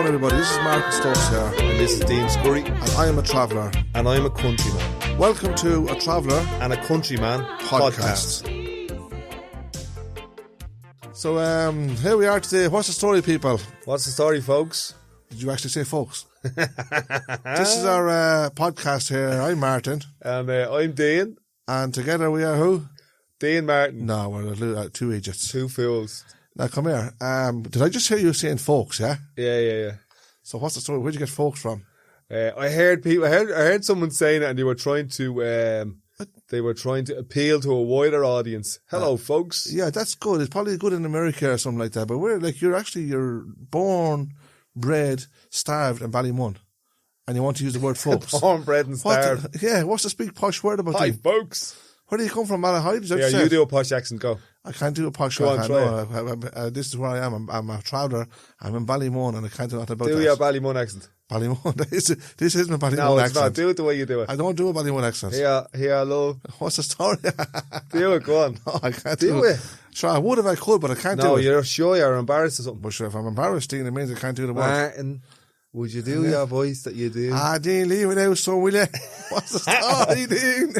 everybody, this is Martin Stokes here. And this is Dean Scurry. And I am a traveller. And I'm a countryman. Welcome to A Traveller And a Countryman podcast. So here we are today. What's the story, people? What's the story, folks? Did you actually say folks? This is our podcast here. I'm Martin. And I'm Dean. And together we are who? Dean Martin. No, we're two idiots. Two fools. Now come here. Did I just hear you saying folks, yeah? Yeah. So what's the story? Where'd you get folks from? I heard someone saying it, and they were trying to appeal to a wider audience. Hello, folks. Yeah, that's good. It's probably good in America or something like that. But you're born, bred, starved in Ballymun, and you want to use the word folks. Born, bred, and starved. What's this big posh word about? Hi, folks. Where do you come from, Malahide? Yeah, you do a posh accent. Go. I can't do a posh accent. No, this is where I am. I'm a traveller. I'm in Ballymun, and I can't do nothing about that. Do your Ballymun accent. Ballymun. This isn't a Ballymun accent. No, it's not. Do it the way you do it. I don't do a Ballymun accent. Here, love. What's the story? Do it, go on. No, I can't do it. Sure, I would if I could, but I can't do it. No, you're sure you're embarrassed or something. But sure, if I'm embarrassed, Dean, it means I can't do the word. Martin, would you do your voice that you do? Dean, leave it out, so will you? What's the story, Dean?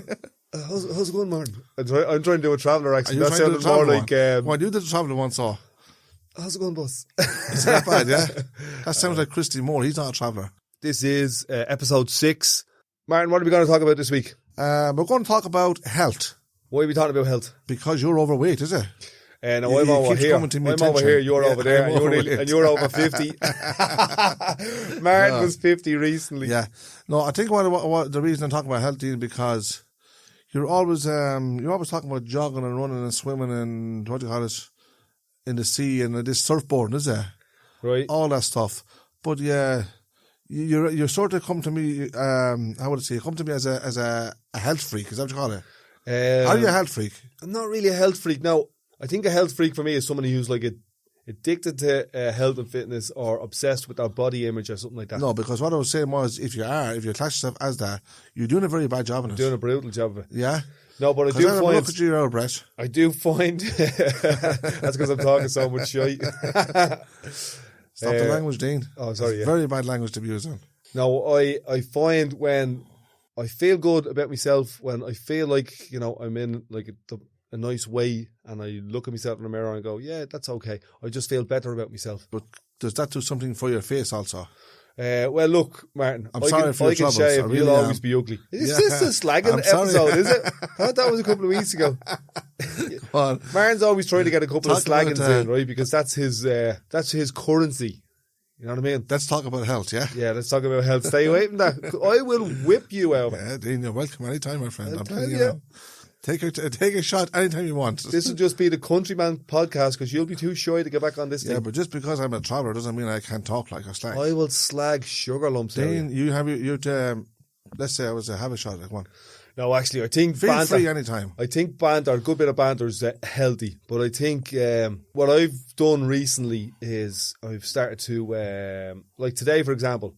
How's it going, Martin? I'm trying to do a traveller accent. That sounded more like... Well, you did the traveller once, so... How's it going, boss? It's not bad, yeah? That sounds like Christy Moore. He's not a traveller. This is episode 6. Martin, what are we going to talk about this week? We're going to talk about health. Why are we talking about health? Because you're overweight, is it? No, I'm over here. Over here, you're over there, and you're over 50. Martin was 50 recently. Yeah. No, I think what the reason I'm talking about health, Dean, because you're always talking about jogging and running and swimming and what do you call it, in the sea and this surfboarding, is it? Right. All that stuff. But yeah, you sort of come to me. How would I say? You come to me as a health freak. Is that what you call it? Are you a health freak? I'm not really a health freak. No, I think a health freak for me is somebody who's like addicted to health and fitness or obsessed with their body image or something like that. No, because what I was saying was, if you class yourself as that, you're doing a very bad job in it. Doing a brutal job of it. Yeah. No, but I do find... look at you, your breath. I do find... That's because I'm talking so much shite. Stop the language, Dean. Oh, sorry. It's very bad language to be using. No, I find when I feel good about myself, when I feel like, I'm in like a nice way, and I look at myself in the mirror and go, yeah, that's okay. I just feel better about myself. But does that do something for your face also? Well, look, Martin, I'm sorry for your troubles. Shave, really you'll always be ugly. Is this a slagging episode, is it? I thought that was a couple of weeks ago. Martin's always trying to get a couple of slaggings in, right? Because that's his currency. You know what I mean? Let's talk about health, yeah? Yeah, let's talk about health. Stay away from that. I will whip you out. Yeah, Dean, you're welcome anytime, my friend. I'm telling you. Take a shot anytime you want. This will just be the Countryman podcast because you'll be too shy to get back on this thing. Yeah, but just because I'm a traveller doesn't mean I can't talk like a slag. I will slag sugar lumps. Dean, let's say I was to have a shot like one. No, actually, I think feel banter, free anytime. I think banter, a good bit of banter is healthy. But I think what I've done recently is I've started to, like today, for example,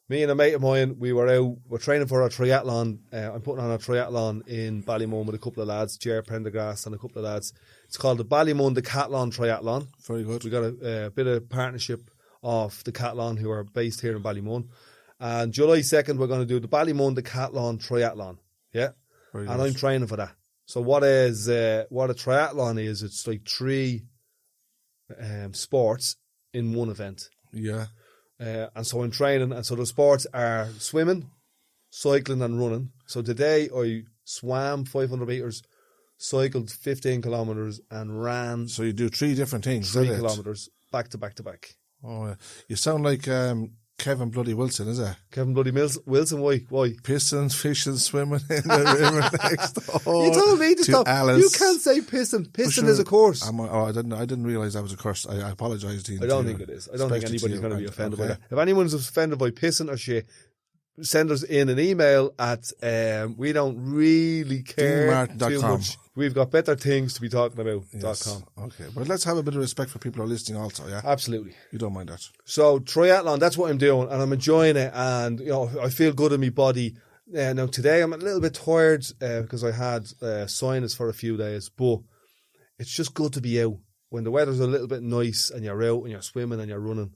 me and a mate of mine, we're training for a triathlon. I'm putting on a triathlon in Ballymun with a couple of lads, Jer Prendergast and a couple of lads. It's called the Ballymun Decathlon Triathlon. Very good. We got a bit of partnership of Decathlon, who are based here in Ballymun. And July 2nd, we're going to do the Ballymun Decathlon Triathlon. Yeah. Very and nice. I'm training for that. So what a triathlon is, it's like 3 sports in one event. Yeah. And so I'm training, and so the sports are swimming, cycling and running. So today I swam 500 metres, cycled 15 kilometres and ran... So you do 3 different things, 3 kilometres, back to back to back. Oh, you sound like Kevin Bloody Wilson, is it? Kevin Bloody Wilson, why? Pissing, fishing, swimming in the river next door. You told me to stop. Alice. You can't say pissing. Pissing is a course. I didn't realise that was a curse. I apologise, Dean. I don't think it is. I don't think anybody's going to be offended by that. If anyone's offended by pissing or shit, send us in an email at we don't really care too much. We've got better things to be talking about. Yes. .com. Okay, but let's have a bit of respect for people who are listening also, yeah? Absolutely. You don't mind that. So triathlon, that's what I'm doing, and I'm enjoying it, and I feel good in my body. Now today I'm a little bit tired because I had sinus for a few days, but it's just good to be out when the weather's a little bit nice and you're out and you're swimming and you're running.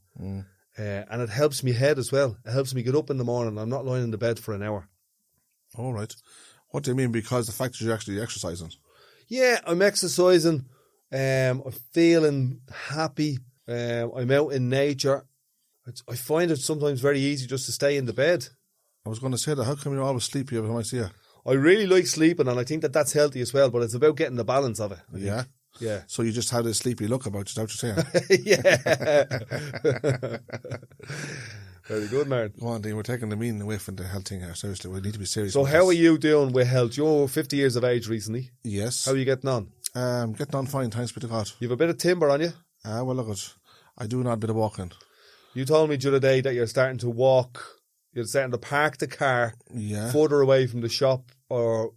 and it helps me head as well. It helps me get up in the morning. I'm not lying in the bed for an hour. All right. What do you mean? Because the fact that you're actually exercising? Yeah, I'm exercising. I'm feeling happy. I'm out in nature. I find it sometimes very easy just to stay in the bed. I was going to say that. How come you're always sleepy every time I see you? I really like sleeping, and I think that that's healthy as well, but it's about getting the balance of it. Yeah? Yeah. So you just had a sleepy look about you, is that what you're saying? Yeah. Very good, man. Go on, Dean. We're taking the meaning away from the health thing here. Seriously, we need to be serious. So how are you doing with health? You're 50 years of age recently. Yes. How are you getting on? Getting on fine, thanks be to God. You have a bit of timber on you? Well, look, I do an odd bit of walking. You told me the other day that you're starting to walk. You're starting to park the car further away from the shop, or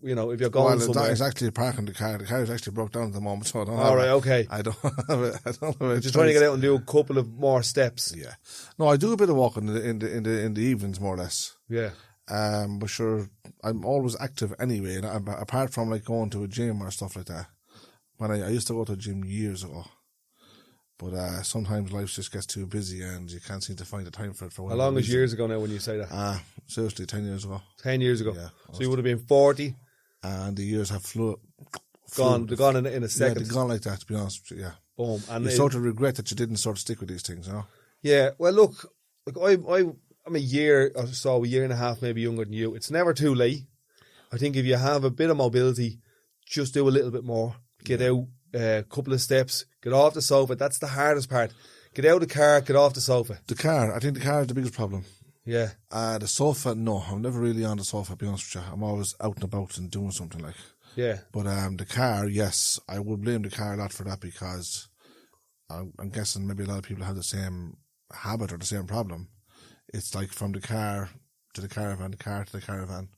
if you're going somewhere. It's actually parking the car. The car is actually broke down at the moment, so I don't. Okay. I don't have it. Just trying to get out and do a couple of more steps. Yeah. No, I do a bit of walking in the evenings, more or less. Yeah. But sure, I'm always active anyway. And apart from like going to a gym or stuff like that. When I used to go to a gym years ago. But sometimes life just gets too busy and you can't seem to find the time for it. For how long is years ago now when you say that? Seriously, 10 years ago. 10 years ago? Yeah. So you would have been 40? And the years have gone in a second. Yeah, they've gone like that, to be honest with you, yeah. Boom. And you sort of regret that you didn't sort of stick with these things, Yeah, well look, I'm a year or so, a year and a half maybe younger than you. It's never too late. I think if you have a bit of mobility, just do a little bit more. Get out a couple of steps, get off the sofa. That's the hardest part. Get out of the car, get off the sofa. I think the car is the biggest problem. Yeah. The sofa, no, I'm never really on the sofa, to be honest with you. I'm always out and about and doing something like. Yeah. But the car, yes, I would blame the car a lot for that because I'm guessing maybe a lot of people have the same habit or the same problem. It's like from the car to the caravan, the car to the caravan.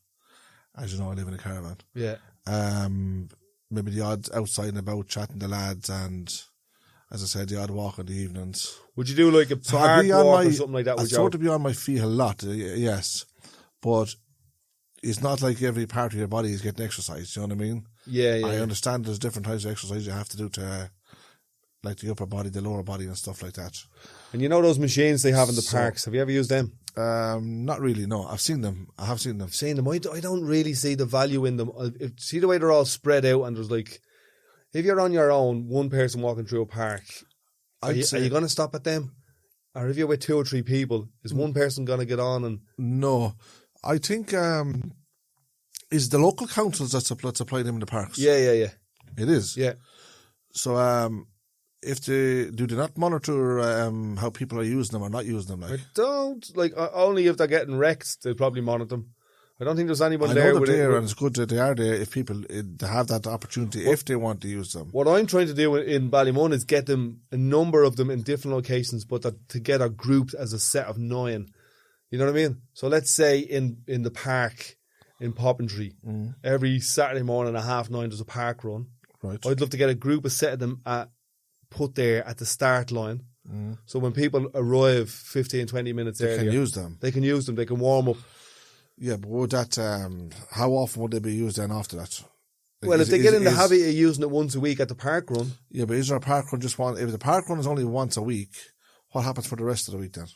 As you know, I live in a caravan. Yeah. Maybe the odd outside and about chatting to lads and, as I said, the odd walk in the evenings. Would you do like a park walk or something like that? I'd sort of be on my feet a lot, yes. But it's not like every part of your body is getting exercise, you know what I mean? Yeah. I understand there's different types of exercise you have to do to, like the upper body, the lower body and stuff like that. And you know those machines they have in the parks? Have you ever used them? Not really, no. I've seen them. I have seen them. I've seen them. I don't really see the value in them. See the way they're all spread out and there's like, if you're on your own, one person walking through a park, are you going to stop at them? Or if you're with 2 or 3 people, is one person going to get on? And no. I think is the local councils that supply them in the parks. Yeah. It is. Yeah. So if do they not monitor how people are using them or not using them? Like, I don't only if they're getting wrecked, they probably monitor them. I don't think there's anyone I there. know they're there, and it's good that they are there if people they have that opportunity if they want to use them. What I'm trying to do in Ballymun is get them a number of them in different locations, but together grouped as a set of 9. You know what I mean? So let's say in the park in Poppentry, every Saturday morning at 9:30 there's a park run. Right. I'd love to get a set of them put there at the start line. So when people arrive 15, 20 minutes earlier, they can use them. They can warm up. Yeah, but would that, how often would they be used then after that? Like, well, if they get in the habit of using it once a week at the park run. Yeah, but is there a park run just one? If the park run is only once a week, what happens for the rest of the week then?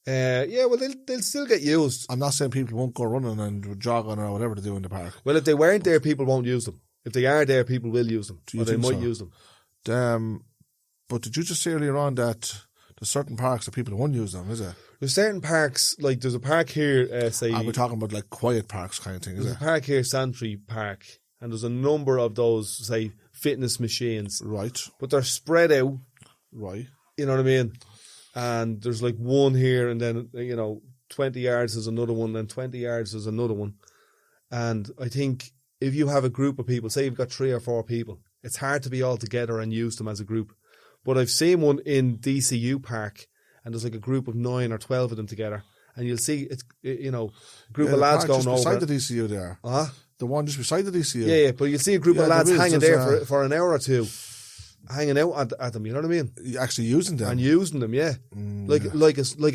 Well, they'll still get used. I'm not saying people won't go running and jogging or whatever they do in the park. Well, if they weren't there, people won't use them. If they are there, people will use them. Or they might use them. But did you just say earlier on that there's certain parks that people won't use them, is it? There's certain parks, like there's a park here, we're talking about like quiet parks kind of thing, is it? There's a park here, Santry Park, and there's a number of those, say, fitness machines. Right. But they're spread out. Right. You know what I mean? And there's like one here, and then, 20 yards is another one, then 20 yards is another one. And I think if you have a group of people, say you've got 3 or 4 people, it's hard to be all together and use them as a group. But I've seen one in DCU Park, and there's like a group of 9 or 12 of them together, and you'll see it's a group of lads going over. Beside the DCU there. The one just beside the DCU. Yeah, but you'll see a group of lads hanging there for an hour or two, hanging out at them. You know what I mean? Actually using them. And using them, yeah, like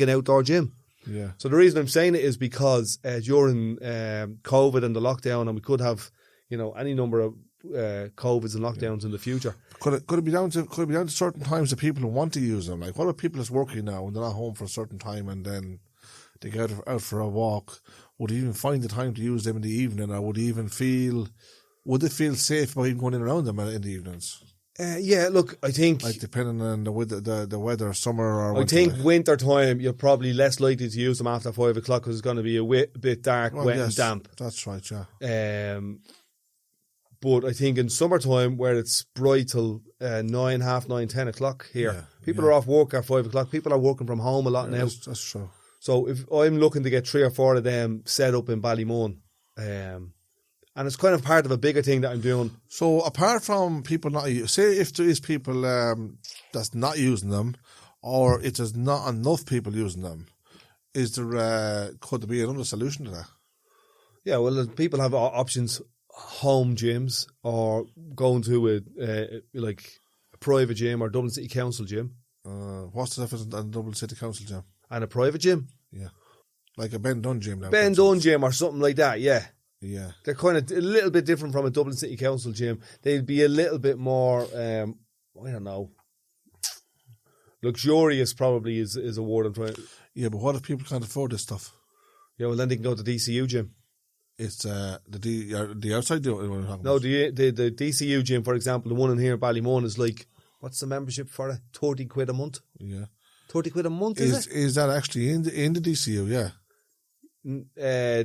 an outdoor gym. Yeah. So the reason I'm saying it is because during COVID and the lockdown, and we could have any number of COVIDs and lockdowns in the future. Could it be down to certain times that people want to use them? Like, what about people that's working now and they're not home for a certain time and then they get out for a walk? Would they even find the time to use them in the evening, or would they feel safe by even going in around them in the evenings? Look, I think, like, depending on the weather, summer or winter. I think winter time you're probably less likely to use them after 5 o'clock because it's going to be a bit dark, wet and damp. That's right, yeah. But I think in summertime, where it's bright till 9, half 9, 10 o'clock here, people are off work at 5 o'clock. People are working from home a lot now. That's true. So if I'm looking to get 3 or 4 of them set up in Ballymun, and it's kind of part of a bigger thing that I'm doing. So apart from people not, say if there is people that's not using them, or it is not enough people using them, could there be another solution to that? Yeah, well, people have options: home gyms, or going to a private gym or Dublin City Council gym. What's the difference in Dublin City Council gym and a private gym? Yeah, like a Ben Dunn gym. Ben Dunn gym or something like that. Yeah. Yeah, they're kind of a little bit different from a Dublin City Council gym. They'd be a little bit more, I don't know, luxurious. Probably is a word I'm trying. Yeah, but what if people can't afford this stuff? Yeah, well then they can go to the DCU gym. It's the outside gym. No, the DCU gym, for example, the one in here in Ballymun is like, what's the membership for it? £30 a month. Yeah, £30 a month. Is that actually in the DCU? Yeah.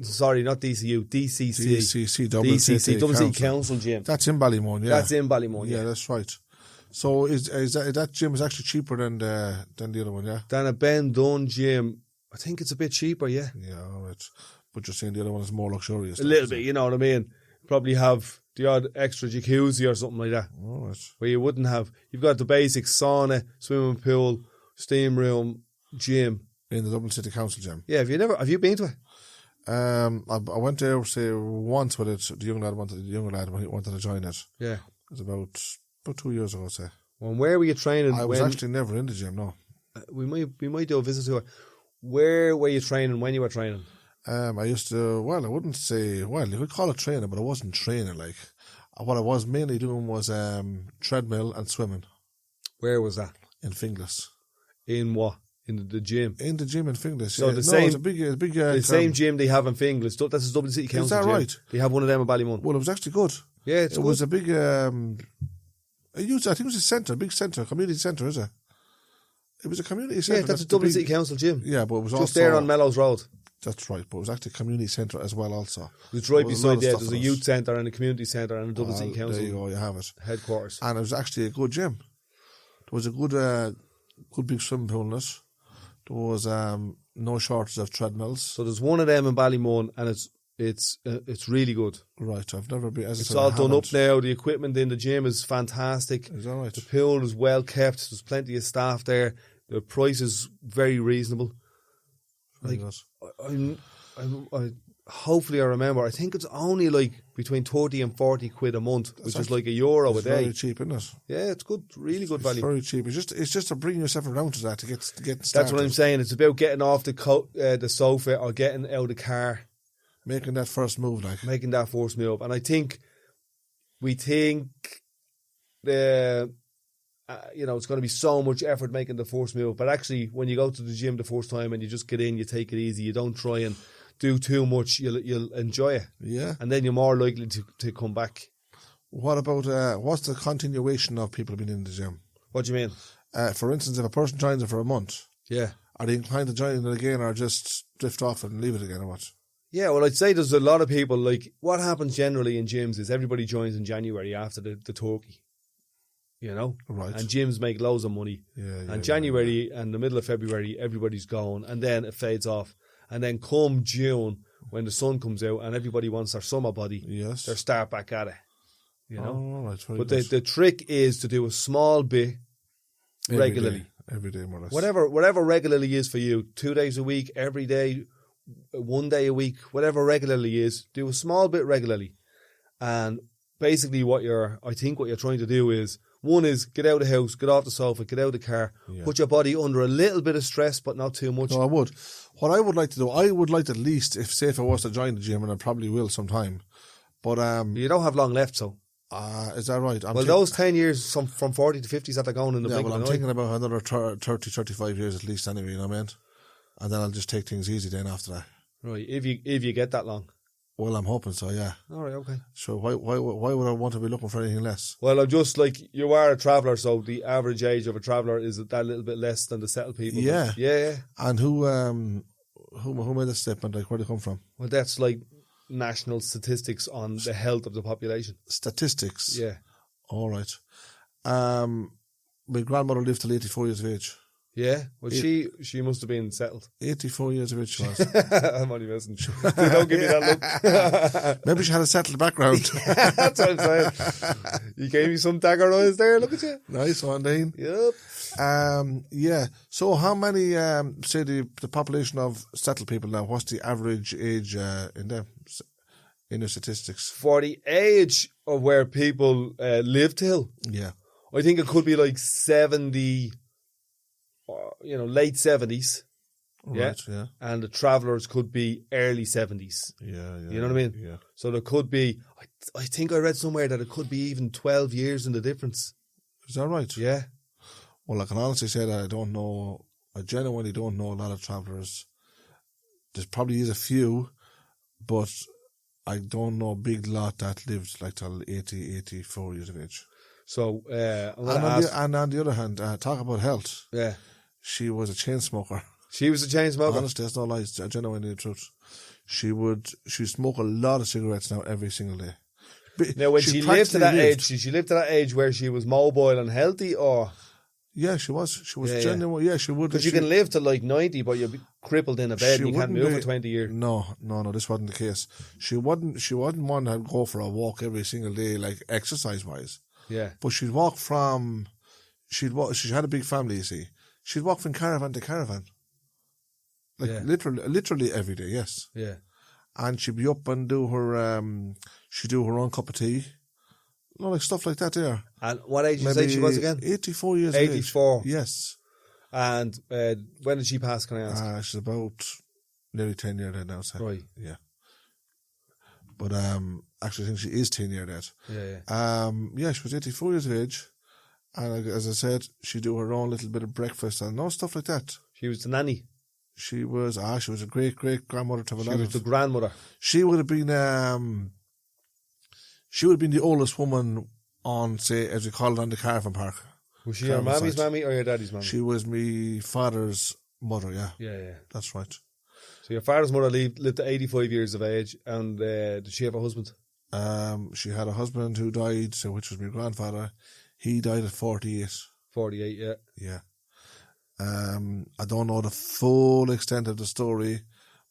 Sorry, not DCU, DCC. DCC, Dublin City Council gym. That's in Ballymun, yeah. That's in Ballymun, yeah. Yeah, that's right. So is that gym is actually cheaper than the other one, yeah? Than a Ben Dunn gym. I think it's a bit cheaper, yeah. Yeah, all right. But you're saying the other one is more luxurious. A little bit, you know what I mean? Probably have the odd extra jacuzzi or something like that. All right. Where you wouldn't have. You've got the basic sauna, swimming pool, steam room, gym. In the Dublin City Council gym? Yeah, have you been to it? I went there, say, once with it. The younger lad wanted to join it. Yeah. It was about 2 years ago, say. Well, where were you training? I was actually never in the gym, no. We might do a visit to it. Where were you training when you were training? I used to, I wouldn't say, you could call it training, but I wasn't training. Like, what I was mainly doing was treadmill and swimming. Where was that? In Finglas. In what? In the gym? In the gym in Finglas. So it's a big the same gym they have in Finglas. That's the Dublin City Council. Is that gym. right? They have one of them in Ballymun. Well, it was actually good. Yeah, it was a big. I think it was a centre, big centre, community centre, is it? It was a community centre. Yeah, that's a Dublin City Council gym. Yeah, but it was just also there on Mellows Road. That's right, but it was actually a community centre as well. Also, it's right beside there. There's a youth centre and a community centre and a Dublin City Council. There you go. You have it. Headquarters. And it was actually a good gym. There was a good big swimming pool in it. There was no shortage of treadmills. So there's one of them in Ballymun, and it's really good. Right, I've never been. It's all done up now. The equipment in the gym is fantastic. Is that right? The pool is well kept. There's plenty of staff there. The price is very reasonable. Like, I hopefully I remember. I think it's only like between 30 and 40 quid a month, which is like €1 a day. It's very cheap, isn't it? Yeah, it's good, really good value. It's very cheap. It's just to bring yourself around to that to get started. That's what I'm saying. It's about getting off the sofa or getting out of the car, making that first move, making that first move. And I think it's going to be so much effort making the first move. But actually, when you go to the gym the first time and you just get in, you take it easy. You don't try and do too much. You'll enjoy it. Yeah. And then you're more likely to come back. What about, what's the continuation of people being in the gym? What do you mean? For instance, if a person joins it for a month, yeah, are they inclined to join it again or just drift off and leave it again or what? Yeah, well, I'd say there's a lot of people, like, what happens generally in gyms is everybody joins in January after the turkey. You know? Right. And gyms make loads of money. Yeah, and January and the middle of February, everybody's gone. And then it fades off. And then come June, when the sun comes out and everybody wants their summer body, yes, they start back at it. You know? Oh, right. But the trick is to do a small bit regularly. Every day, more or less. Whatever regularly is for you. 2 days a week, every day, 1 day a week, whatever regularly is, do a small bit regularly. And basically what you're trying to do is, one is get out of the house, get off the sofa, get out of the car, put your body under a little bit of stress, but not too much. No, I would. What I would like to do, I would like to at least, if I was to join the gym, and I probably will sometime, But You don't have long left, so. is that right? Those 10 years from 40 to 50 is that they're going in the blink well, of I'm an eye. thinking about another 30, 35 years at least anyway, you know what I mean? And then I'll just take things easy then after that. Right, if you get that long. Well, I'm hoping so, yeah. All right, okay. So why would I want to be looking for anything less? Well, I'm just like, you are a traveller, so the average age of a traveller is that little bit less than the settled people. Yeah. Yeah. And who made this statement? Like, where do they come from? Well, that's like national statistics on the health of the population. Statistics? Yeah. All right. My grandmother lived till 84 years of age. Yeah, well, she must have been settled. 84 years of age she was. I'm only messing. Don't give me that look. Maybe she had a settled background. That's what I'm saying. You gave me some dagger eyes there, look at you. Nice one, Dean. Yep. Yeah. So how many, say the population of settled people now, what's the average age in them, in the statistics? For the age of where people live till, Yeah. I think it could be like 70, late 70s. Right, yeah. And the travellers could be early 70s. Yeah. You know what I mean? Yeah. So there could be, I think I read somewhere that it could be even 12 years in the difference. Is that right? Yeah. Well, I can honestly say that I genuinely don't know a lot of travellers. There probably is a few, but I don't know a big lot that lived like till 80, 84 years of age. So, and on the other hand, talk about health. Yeah. She was a chain smoker. She was a chain smoker? Honestly, that's no lies. Genuinely the truth. She smoked a lot of cigarettes now every single day. Now, when she lived to that age, she lived to that age where she was mobile and healthy, or? Yeah, she was. She was genuine. Yeah, she would. Because you can live to like 90, but you'll be crippled in a bed and you can't move for 20 years. No, this wasn't the case. She wouldn't want to go for a walk every single day, like exercise-wise. Yeah. But she'd walk she had a big family, you see. She'd walk from caravan to caravan. Like literally every day, yes. Yeah. And she'd be up and do her, she'd do her own cup of tea. Like stuff like that there. And what age did you say she was again? 84 years 84. of age. Yes. And when did she pass, can I ask? She's about nearly 10 years dead now, so. Right. Yeah. But actually I think she is 10 years dead. Yeah. She was 84 years of age. And as I said, she'd do her own little bit of breakfast and all stuff like that. She was the nanny. She was a great grandmother to a lot of. She was the grandmother. She would have been the oldest woman on, say, as we call it, on the caravan park. Was she your mammy's mammy or your daddy's mammy? She was my father's mother, yeah. Yeah. That's right. So your father's mother lived to 85 years of age, and did she have a husband? She had a husband who died, which was my grandfather. He died at 48. 48, yeah. Yeah. I don't know the full extent of the story,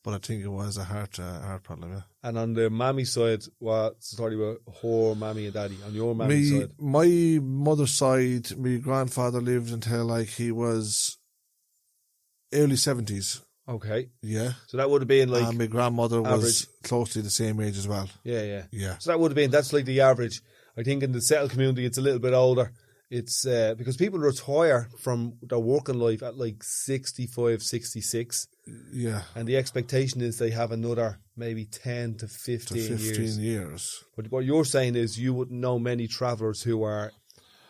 but I think it was a heart problem, yeah. And on the mammy side, what's the story about her mammy and daddy? On your mammy side? My mother's side, my grandfather lived until like he was early 70s. Okay. Yeah. So that would have been like... And my grandmother average. was closely the same age as well. Yeah. Yeah. So that would have been, that's like the average. I think in the settled community, it's a little bit older. It's because people retire from their working life at like 65, 66. Yeah. And the expectation is they have another maybe 10 to 15 years. But what you're saying is you wouldn't know many travellers who are,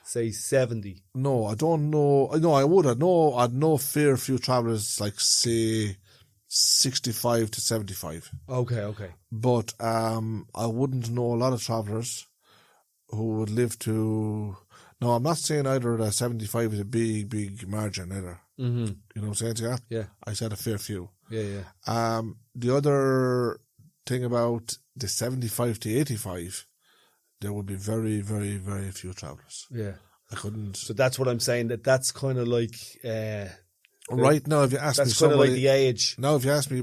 say, 70. No, I don't know. No, I would. I'd know fair few travellers like, say, 65 to 75. Okay. But I wouldn't know a lot of travellers who would live to... No, I'm not saying either that 75 is a big margin either. Mm-hmm. You know what I'm saying to you? Yeah. I said a fair few. Yeah. The other thing about the 75 to 85, there would be very, very, very few travellers. Yeah. I couldn't... So that's what I'm saying, that's kind of like... right now, if you ask me... That's kind of like the age. Now, if you ask me,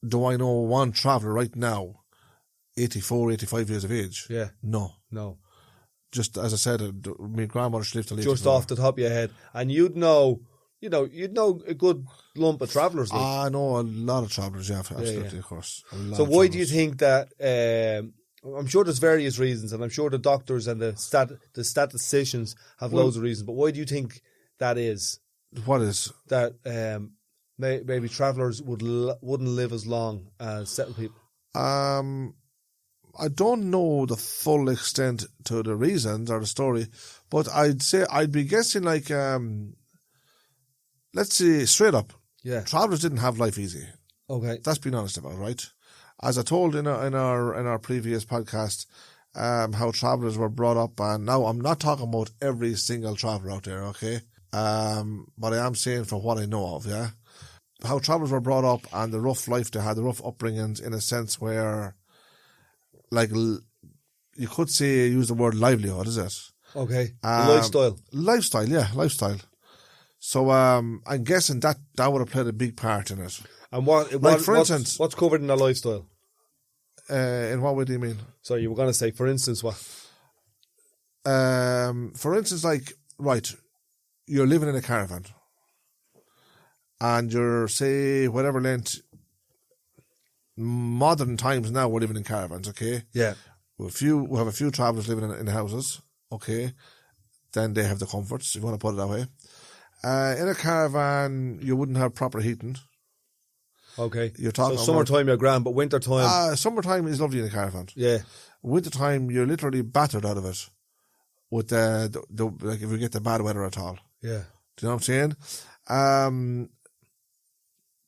do I know one traveller right now, 84, 85 years of age? Yeah. No. Just as I said, my grandmother lived till 84. Just off the top of your head. And you'd know a good lump of travellers. Like. I know a lot of travellers, yeah, absolutely, of course. So why do you think that, I'm sure there's various reasons, and I'm sure the doctors and the statisticians have loads of reasons, but why do you think that is? What is? That maybe travellers wouldn't live as long as settled people? I don't know the full extent to the reasons or the story, but I'd be guessing like, let's say straight up, Yeah. travellers didn't have life easy. Okay. That's being honest about, right? As I told in our previous podcast, how travellers were brought up, and now I'm not talking about every single traveller out there, okay? But I am saying from what I know of, yeah? How travellers were brought up and the rough life they had, the rough upbringings, in a sense where, like, you could say, use the word livelihood, is it? Okay. Lifestyle. Lifestyle. So I'm guessing that would have played a big part in it. And for instance, what's covered in a lifestyle? In what way do you mean? So you were going to say, for instance, what? For instance, like, right, you're living in a caravan, and you're, say, whatever length. Modern times now, we're living in caravans, okay? Yeah. We have a few travellers living in houses, okay? Then they have the comforts, if you want to put it that way. In a caravan, you wouldn't have proper heating. Okay. You're talking summertime you're grand, but wintertime... summertime is lovely in a caravan. Yeah. Wintertime, you're literally battered out of it with like if you get the bad weather at all. Yeah. Do you know what I'm saying?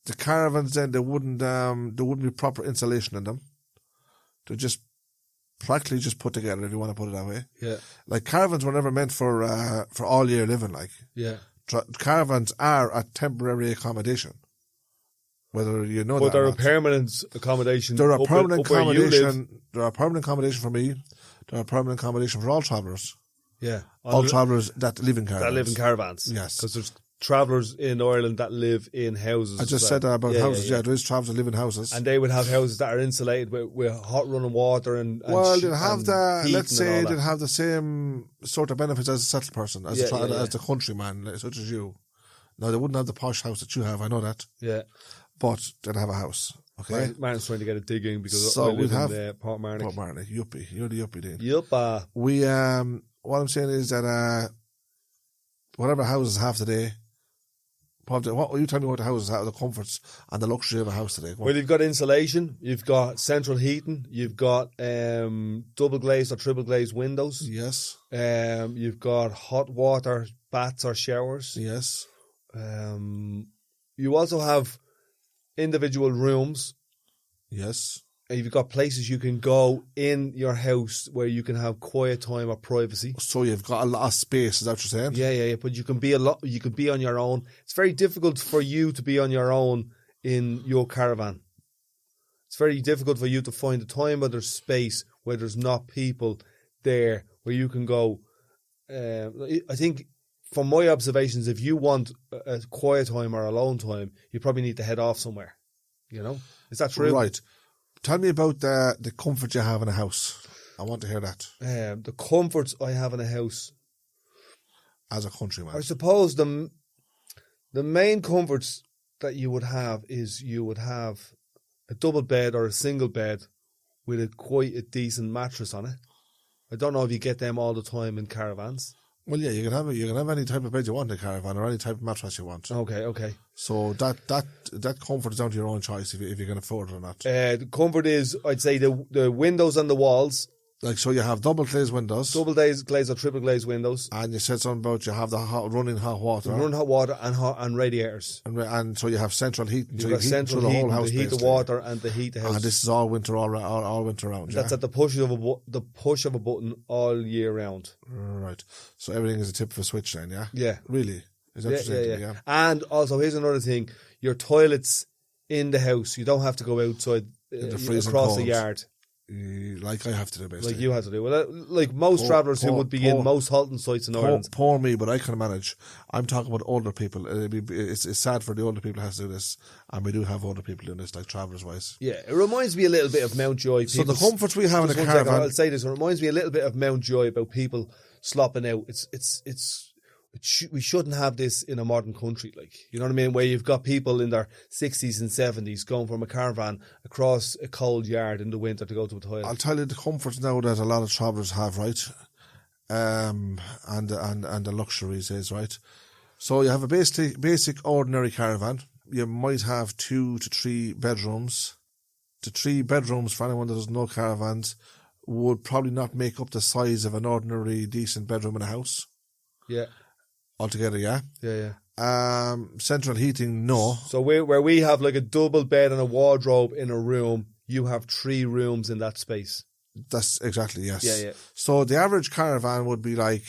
The caravans then, there wouldn't be proper insulation in them. They're just practically just put together, if you want to put it that way. Yeah. Like caravans were never meant for all year living. Like, yeah. Caravans are a temporary accommodation. Whether you know that. But they're or a not. permanent accommodation. They're a permanent accommodation. They're a permanent accommodation for me. They're a permanent accommodation for all travellers. Yeah. All travellers that live in caravans. Yes. Yes. Because there's travellers in Ireland that live in houses. I just said that about houses. Yeah, there is travellers that live in houses. And they would have houses that are insulated with hot running water and well, they'll have let's say they'll have the same sort of benefits as a settled person, as the countryman, such as you. Now, they wouldn't have the posh house that you have, I know that. Yeah. But they'd have a house, okay? Martin's trying to get a dig in because so I live have in Port Marnock. Port Marnock, yuppie. You're the yuppie, Dean. Yuppa. We, what I'm saying is that whatever houses have today, what you tell me what the houses have, the comforts and the luxury of a house today? Well, you've got insulation, you've got central heating, you've got double glazed or triple glazed windows. Yes. You've got hot water baths or showers. Yes. You also have individual rooms. Yes. And you've got places you can go in your house where you can have quiet time or privacy. So you've got a lot of space, is that what you're saying? Yeah. But you can be on your own. It's very difficult for you to be on your own in your caravan. It's very difficult for you to find a time where there's space, where there's not people there, where you can go. I think, from my observations, if you want a quiet time or alone time, you probably need to head off somewhere. You know? Is that true? Right. Tell me about the comfort you have in a house. I want to hear that. The comforts I have in a house. As a countryman. I suppose the main comforts that you would have is you would have a double bed or a single bed with quite a decent mattress on it. I don't know if you get them all the time in caravans. Well, yeah, you can have any type of bed you want in a caravan or any type of mattress you want. Okay. So that comfort is down to your own choice if you can afford it or not. The comfort is, I'd say, the windows on the walls. Like, so you have double glazed windows. Double glazed or triple glazed windows. And you said something about you have the running hot water. Running hot water and radiators. And so you have central heating. You've got central heating, the whole house, the heat the water and the heat the house. And this is all winter round. That's at the push of a button all year round. Right. So everything is a tip of a switch then, yeah? Yeah. Really? Is that what you're saying? Yeah. And also, here's another thing. Your toilets in the house. You don't have to go outside across the yard. Like I have to do, basically. Like you have to do. Well, like most travellers who would be in most halting sites in Ireland. Poor me, but I can manage. I'm talking about older people. It's sad for the older people who have to do this, and we do have older people doing this, like travellers-wise. Yeah, it reminds me a little bit of Mountjoy. So the comforts we have in a caravan... I'll say this, it reminds me a little bit of Mountjoy about people slopping out. We shouldn't have this in a modern country, like, you know what I mean, where you've got people in their 60s and 70s going from a caravan across a cold yard in the winter to go to a toilet. I'll tell you the comforts now that a lot of travellers have, right? And the luxuries is, right? So you have a basic ordinary caravan. You might have 2 to 3 bedrooms, the 3 bedrooms, for anyone that doesn't know caravans, would probably not make up the size of an ordinary decent bedroom in a house. Yeah. Altogether, yeah. Yeah. Central heating, no. So where we have like a double bed and a wardrobe in a room, you have 3 rooms in that space. That's exactly, yes. Yeah. So the average caravan would be like,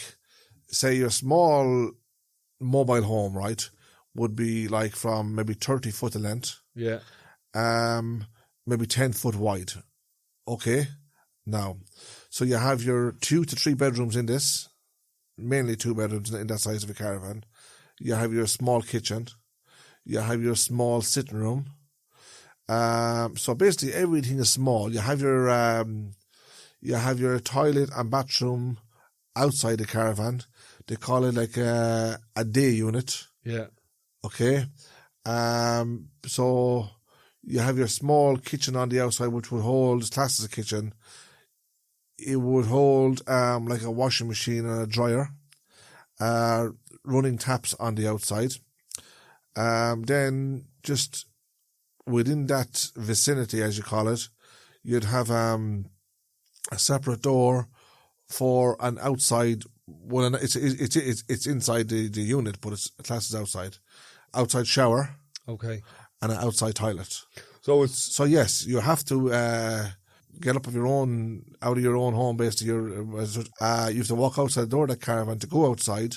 say your small mobile home, right, would be like from maybe 30 foot in length. Yeah. Maybe 10 foot wide. Okay. Now, so you have your 2 to 3 bedrooms in this, mainly 2 bedrooms in that size of a caravan. You have your small kitchen. You have your small sitting room. So basically everything is small. You have your toilet and bathroom outside the caravan. They call it like a day unit. Yeah. Okay. So you have your small kitchen on the outside, which would hold, classed as a kitchen. It would hold like a washing machine and a dryer, running taps on the outside. Then just within that vicinity, as you call it, you'd have a separate door for an outside. Well, it's inside the unit, but it's classed as outside shower. Okay. And an outside toilet. So yes, you have to get up out of your own home base to you have to walk outside the door of that caravan to go outside,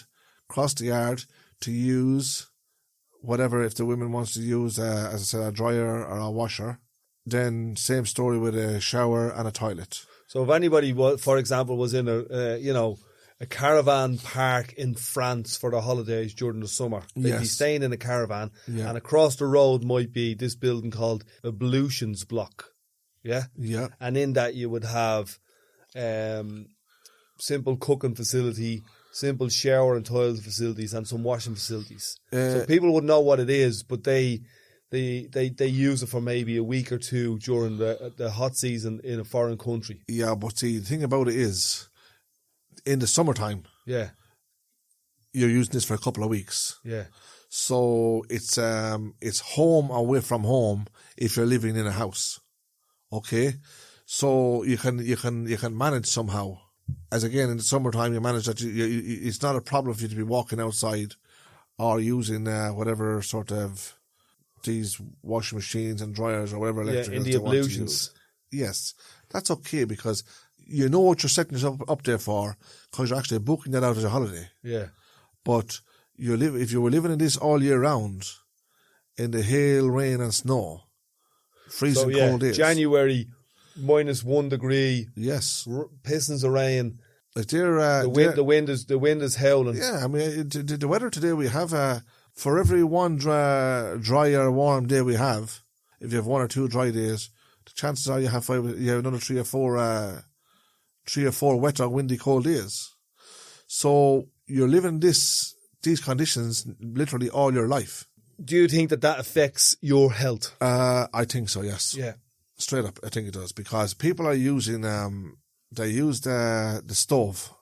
cross the yard to use whatever, if the women wants to use, as I said, a dryer or a washer. Then same story with a shower and a toilet. So if anybody, for example, was in a caravan park in France for the holidays during the summer, they'd be staying in a caravan, and across the road might be this building called Ablutions Block. Yeah? Yeah. And in that you would have simple cooking facility, simple shower and toilet facilities, and some washing facilities. So people would know what it is, but they use it for maybe a week or two during the hot season in a foreign country. Yeah, but see, the thing about it is, in the summertime, you're using this for a couple of weeks. Yeah. So it's home away from home if you're living in a house. Okay? So you can manage somehow. As again, in the summertime, you manage that it's not a problem for you to be walking outside or using whatever sort of these washing machines and dryers or whatever electric in the ablutions. Yes, that's okay, because you know what you're setting yourself up there for, because you're actually booking that out as a holiday. Yeah. But if you were living in this all year round, in the hail, rain and snow, freezing cold days. January, -1 degree. Yes. Pistons of rain. Like the wind is howling. Yeah, I mean, the weather today we have, for every one dry or warm day we have, if you have 1 or 2 dry days, the chances are you have another 3 or 4 wet or windy cold days. So you're living these conditions literally all your life. Do you think that affects your health? I think so, yes. Yeah. Straight up, I think it does, because people are using, they use the stove.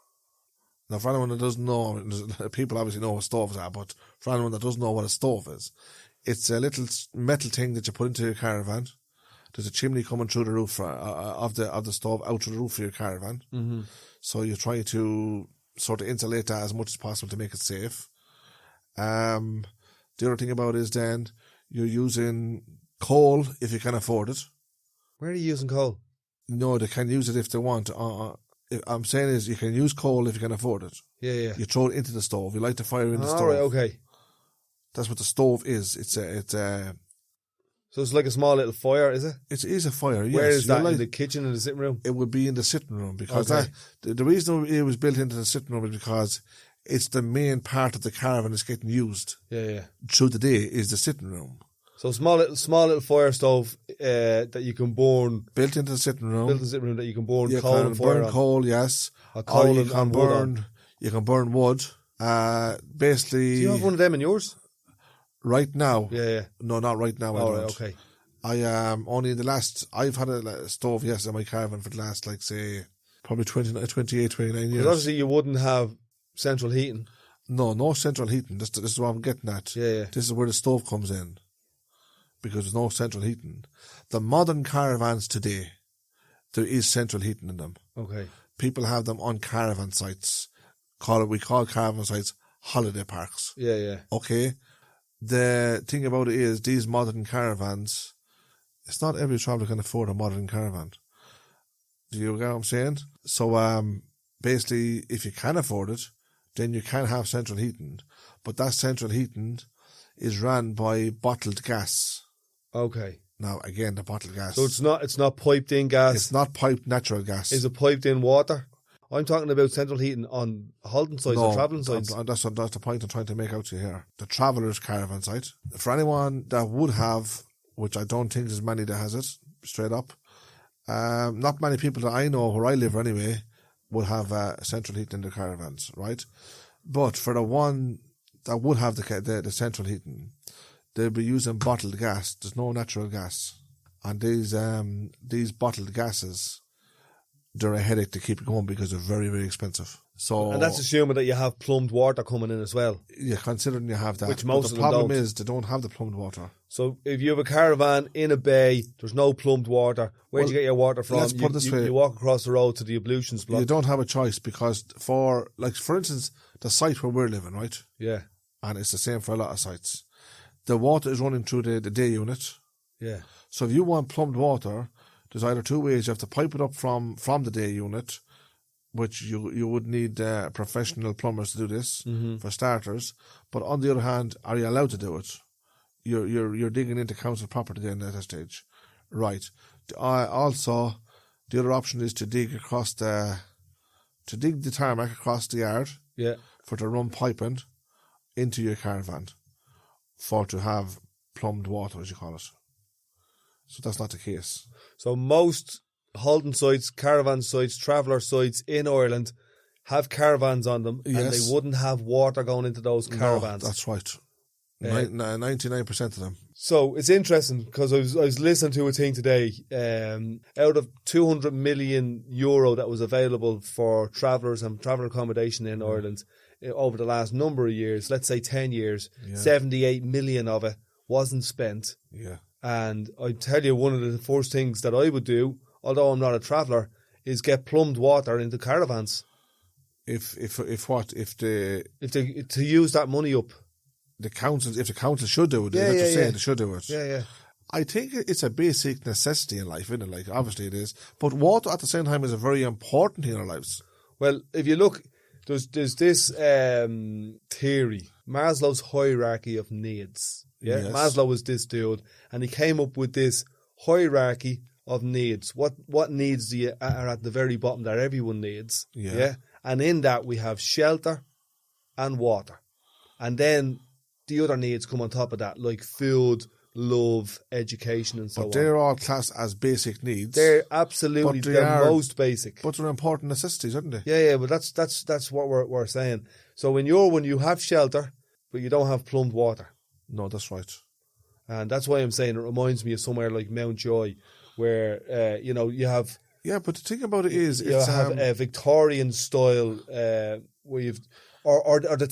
Now, for anyone that doesn't know, people obviously know what stoves are, but for anyone that doesn't know what a stove is, it's a little metal thing that you put into your caravan. There's a chimney coming through the roof of the stove out to the roof of your caravan. Mm-hmm. So you try to sort of insulate that as much as possible to make it safe. The other thing about it is then you're using coal if you can afford it. Where are you using coal? No, they can use it if they want. I'm saying is you can use coal if you can afford it. Yeah. You throw it into the stove. You light the fire in the stove. All right, okay. That's what the stove is. So it's like a small little fire, is it? It is a fire, yes. Where is that, in the kitchen and the sitting room? It would be in the sitting room, because the reason it was built into the sitting room is because it's the main part of the caravan that's getting used. Yeah. Through the day is the sitting room. So small little fire stove that you can burn. Built into the sitting room. That you can burn you coal can and fire burn coal, yes. Or you can burn wood. Basically. Do you have one of them in yours? Right now? Yeah. No, not right now. All right, okay. I am only in the last. I've had a stove, yes, in my caravan for the last, like, say, probably 28, 29 years. Because obviously you wouldn't have central heating. No central heating. This is what I'm getting at. Yeah. This is where the stove comes in. because there's no central heating. The modern caravans today, there is central heating in them. Okay. People have them on caravan sites. We call caravan sites holiday parks. Yeah, yeah. Okay. The thing about it is, these modern caravans, it's not every traveller can afford a modern caravan. Do you get what I'm saying? So basically, if you can afford it, then you can have central heating. But that central heating is run by bottled gas. Okay. Now, again, the bottled gas. So it's not piped in gas. It's not piped natural gas. Is it piped in water? I'm talking about central heating on halting sites or travelling sites. That's the point I'm trying to make out to you here. The traveller's caravan site. For anyone that would have, which I don't think there's many that has it, straight up, not many people that I know where I live anyway would have central heating in their caravans, right? But for the one that would have the central heating, they'll be using bottled gas. There's no natural gas. And these bottled gases, they're a headache to keep going because they're very, very expensive. So, and that's assuming that you have plumbed water coming in as well. Yeah, considering you have that. Which most but of the them problem don't. is they don't have the plumbed water. So if you have a caravan in a bay, there's no plumbed water. Where do you get your water from? Let's put it this way. You walk across the road to the ablutions block. You don't have a choice because for instance, the site where we're living, right? Yeah. And it's the same for a lot of sites. The water is running through the day unit. Yeah. So if you want plumbed water, there's either two ways. You have to pipe it up from the day unit, which you would need professional plumbers to do this for starters. But on the other hand, are you allowed to do it? You're digging into council property then at that stage, right? Also, the other option is to dig the tarmac across the yard. Yeah. For to run piping into your caravan, for to have plumbed water, as you call it. So that's not the case. So most halting sites, caravan sites, traveller sites in Ireland have caravans on them, and they wouldn't have water going into those caravans. No, that's right. 99% of them. So it's interesting because I was listening to a thing today. Out of €200 million that was available for travellers and traveller accommodation in Ireland over the last number of years, let's say 10 years, 78 million of it wasn't spent. Yeah. And I tell you, one of the first things that I would do, although I'm not a traveller, is get plumbed water into caravans. To use that money up. If the council should do it, they should do it. Yeah, yeah. I think it's a basic necessity in life, isn't it? Like, obviously it is. But water at the same time is a very important thing in our lives. Well, if you look, there's this theory, Maslow's hierarchy of needs. Yeah, yes. Maslow was this dude, and he came up with this hierarchy of needs. What needs are at the very bottom that everyone needs? Yeah, and in that we have shelter and water, and then the other needs come on top of that, like food, love, education, and so on. But they're all classed as basic needs. They're absolutely they're most basic. But they're important necessities, aren't they? Yeah, but that's what we're saying. So when you have shelter, but you don't have plumbed water. No, that's right. And that's why I'm saying it reminds me of somewhere like Mountjoy, where you have. Yeah, but the thing about it is, you have a Victorian style where you've. Or the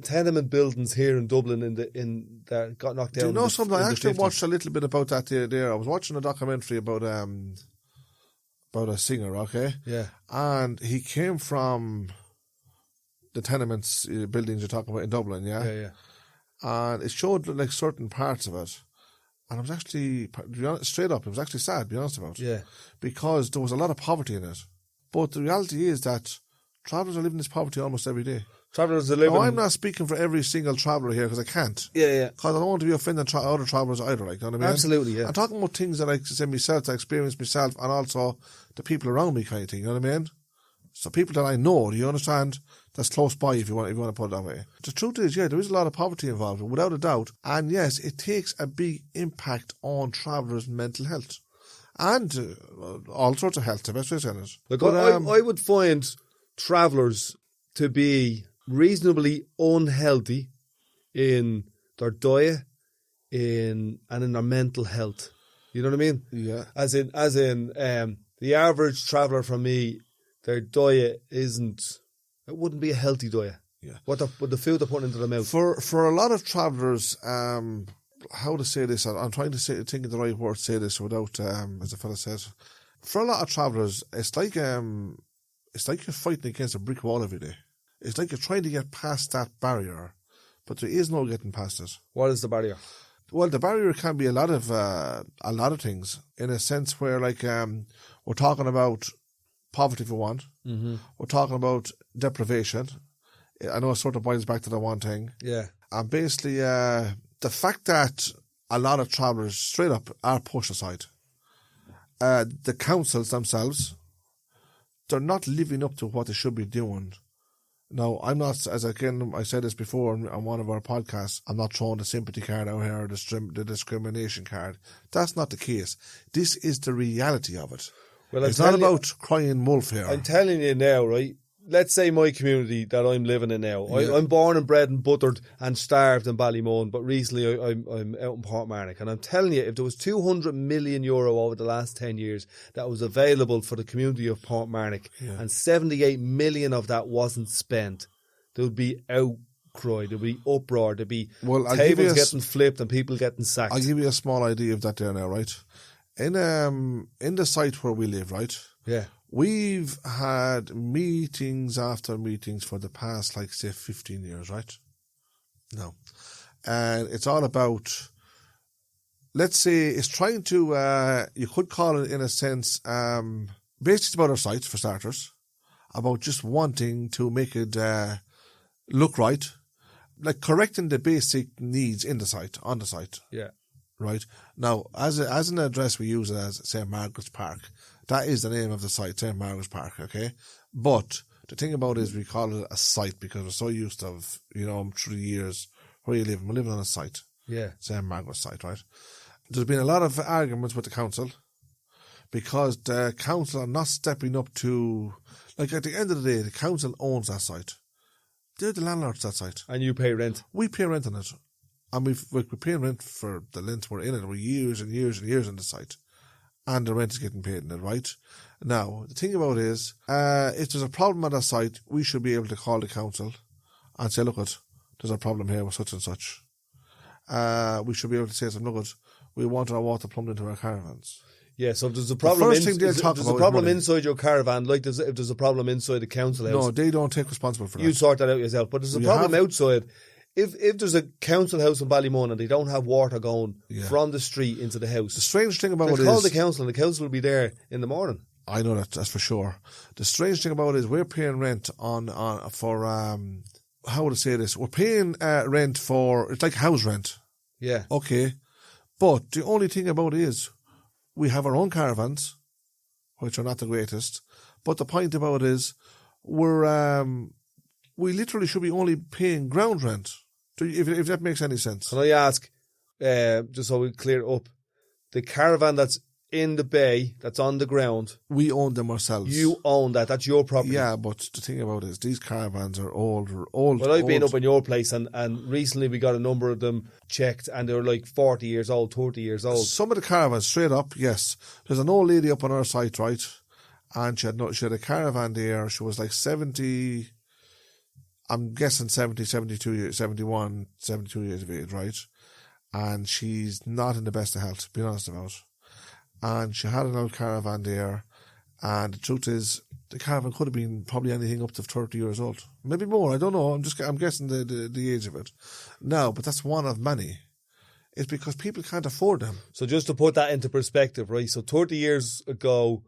tenement buildings here in Dublin that got knocked down. Do you know something? I actually watched a little bit about that there. I was watching a documentary about a singer, okay? Yeah. And he came from the tenements buildings you're talking about in Dublin, yeah? Yeah, yeah. And it showed like certain parts of it. And I was actually, straight up, it was actually sad, to be honest about it. Yeah. Because there was a lot of poverty in it. But the reality is that travellers are living this poverty almost every day. Travellers are living... No, I'm not speaking for every single traveller here because I can't. Yeah, yeah. Because I don't want to be offending other travellers either, like, you know what I mean? Absolutely, yeah. I'm talking about things that I say myself, that I experience myself, and also the people around me kind of thing, you know what I mean? So people that I know, do you understand? That's close by if you want to put it that way. The truth is, yeah, there is a lot of poverty involved, without a doubt. And yes, it takes a big impact on travellers' mental health. And all sorts of health, the best way to say it. Look, I would find travellers to be reasonably unhealthy in their diet and in their mental health. You know what I mean? Yeah. As in the average traveller for me, their diet wouldn't be a healthy diet. Yeah. What the food they're putting into their mouth. For a lot of travellers, how to say this. I'm trying to think of the right word to say this without, as the fella said. For a lot of travellers, it's like you're fighting against a brick wall every day. It's like you're trying to get past that barrier, but there is no getting past it. What is the barrier? Well, the barrier can be a lot of things, in a sense where, like, we're talking about poverty for one. Mm-hmm. We're talking about deprivation. I know it sort of boils back to the one thing. Yeah. And basically, the fact that a lot of travellers straight up are pushed aside. The councils themselves, they're not living up to what they should be doing. Now, I'm not, as again, I said this before on one of our podcasts, I'm not throwing the sympathy card out here or the discrimination card. That's not the case. This is the reality of it. Well, it's not about crying wolf here. I'm telling you now, right? Let's say my community that I'm living in now. Yeah. I'm born and bred and buttered and starved in Ballymun, but recently I'm out in Portmarnock. And I'm telling you, if there was €200 million over the last 10 years that was available for the community of Portmarnock, and 78 million of that wasn't spent, there would be outcry, there would be uproar, there'd be tables getting flipped and people getting sacked. I'll give you a small idea of that there now, right? In the site where we live, right? Yeah. We've had meetings after meetings for the past, like, say, 15 years, right? No. And it's all about, let's say, it's trying to, you could call it, in a sense, basically about our site, for starters, about just wanting to make it look right, like correcting the basic needs in the site, on the site. Yeah. Right? Now, as an address, we use it as St. Margaret's Park. That is the name of the site, St. Margaret's Park, okay? But the thing about it is we call it a site because we're so used to, through the years, where you live. We're living on a site. Yeah. St. Margaret's site, right? There's been a lot of arguments with the council because the council are not stepping up to, like, at the end of the day, the council owns that site. They're the landlords of that site. And you pay rent. We pay rent on it. And we're paying rent for the length we're in it. We're years and years and years on the site. And the rent is getting paid in it, right? Now, the thing about it is, if there's a problem at that site, we should be able to call the council and say, look, there's a problem here with such and such. We should be able to say something, look, we want our water plumbed into our caravans. Yeah, so if there's a problem, inside your caravan, like if there's a problem inside the council house. No, they don't take responsibility for that. You sort that out yourself. But there's a problem outside. If there's a council house in Ballymun and they don't have water going from the street into the house, the strange thing about it is, call the council and the council will be there in the morning. I know that's for sure. The strange thing about it is we're paying rent for how would I say this? We're paying rent for, it's like house rent. Yeah. Okay, but the only thing about it is we have our own caravans, which are not the greatest. But the point about it is we literally should be only paying ground rent. If that makes any sense. Can I ask, just so we clear it up, the caravan that's in the bay, that's on the ground, we own them ourselves. You own that. That's your property. Yeah, but the thing about it is these caravans are old. Well, I've been up in your place and recently we got a number of them checked and they were like 40 years old, 30 years old. Some of the caravans, straight up, yes. There's an old lady up on our site, right? And she had a caravan there. She was like 70... I'm guessing 70, 72 years, 71, 72 years of age, right? And she's not in the best of health, to be honest about it. And she had an old caravan there. And the truth is, the caravan could have been probably anything up to 30 years old. Maybe more, I don't know. I'm guessing the age of it. No, but that's one of many. It's because people can't afford them. So just to put that into perspective, right? So 30 years ago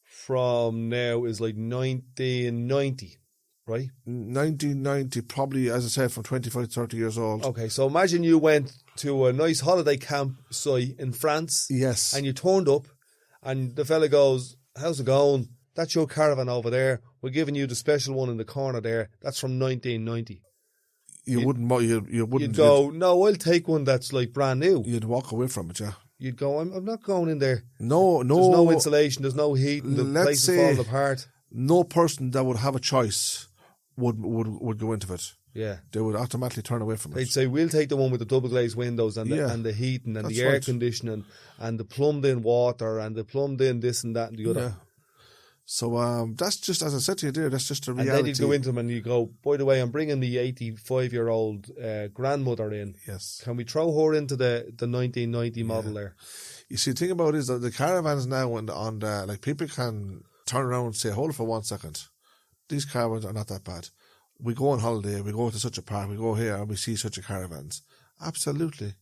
from now is like 1990. Right? 1990, probably, as I said, from 25 to 30 years old. Okay, so imagine you went to a nice holiday camp site in France. Yes. And you turned up, and the fella goes, how's it going? That's your caravan over there. We're giving you the special one in the corner there. That's from 1990. You wouldn't. You'd go, no, I'll take one that's like brand new. You'd walk away from it, yeah. You'd go, I'm not going in there. No. There's no insulation, there's no heat, and the place is falling apart. No person that would have a choice would go into it. Yeah. They would automatically turn away from it. They'd say, we'll take the one with the double glazed windows and the heating and the air conditioning and the plumbed in water and the plumbed in this and that and the other. Yeah. So that's just, as I said to you there, that's just a reality. And then you go into them and you go, by the way, I'm bringing the 85-year-old grandmother in. Yes. Can we throw her into the 1990 model there? You see, the thing about it is that the caravans now on the, like, people can turn around and say, hold it for 1 second. These caravans are not that bad. We go on holiday, we go to such a park, we go here and we see such a caravans. Absolutely.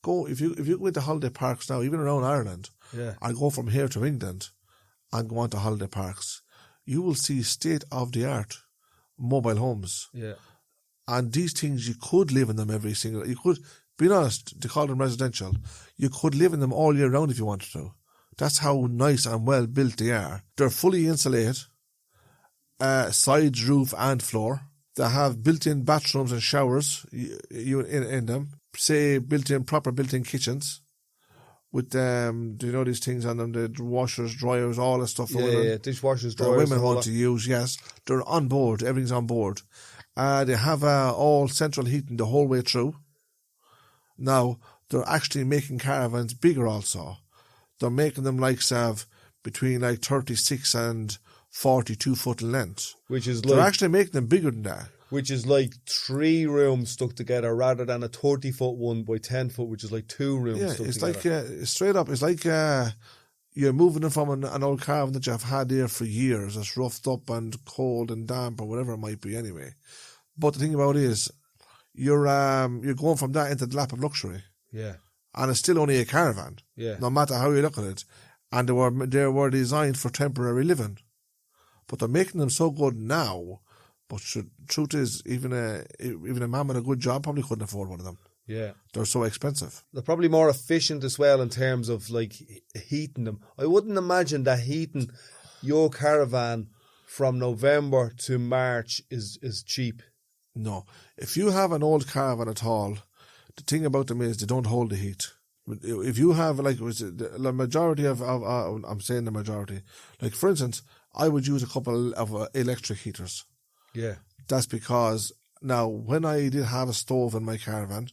Go, if you go into holiday parks now, even around Ireland, and go from here to England and go on to holiday parks, you will see state-of-the-art mobile homes. Yeah. And these things, you could live in them you could, being honest, they call them residential, you could live in them all year round if you wanted to. That's how nice and well built they are. They're fully insulated, sides, roof and floor. They have built-in bathrooms and showers in them. Say proper built-in kitchens with do you know these things on them, the washers, dryers, all that stuff for women. Yeah, dishwashers, dryers. Women want to use, yes. They're on board, everything's on board. They have all central heating the whole way through. Now, they're actually making caravans bigger also. They're making them between 36 and 42 foot in length. Which is they're actually making them bigger than that. Which is like 3 rooms stuck together rather than a 30-foot one by 10 foot, which is like 2 rooms stuck together. Like, straight up, it's like you're moving them from an old caravan that you've had there for years. It's roughed up and cold and damp or whatever it might be anyway. But the thing about it is, you're going from that into the lap of luxury. Yeah. And it's still only a caravan. Yeah. No matter how you look at it. And they were designed for temporary living. But they're making them so good now. But truth is, even a man with a good job probably couldn't afford one of them. Yeah. They're so expensive. They're probably more efficient as well in terms of like heating them. I wouldn't imagine that heating your caravan from November to March is cheap. No. If you have an old caravan at all, the thing about them is they don't hold the heat. If you have, the majority of I'm saying the majority, like for instance, I would use a couple of electric heaters. Yeah. That's because now when I did have a stove in my caravan,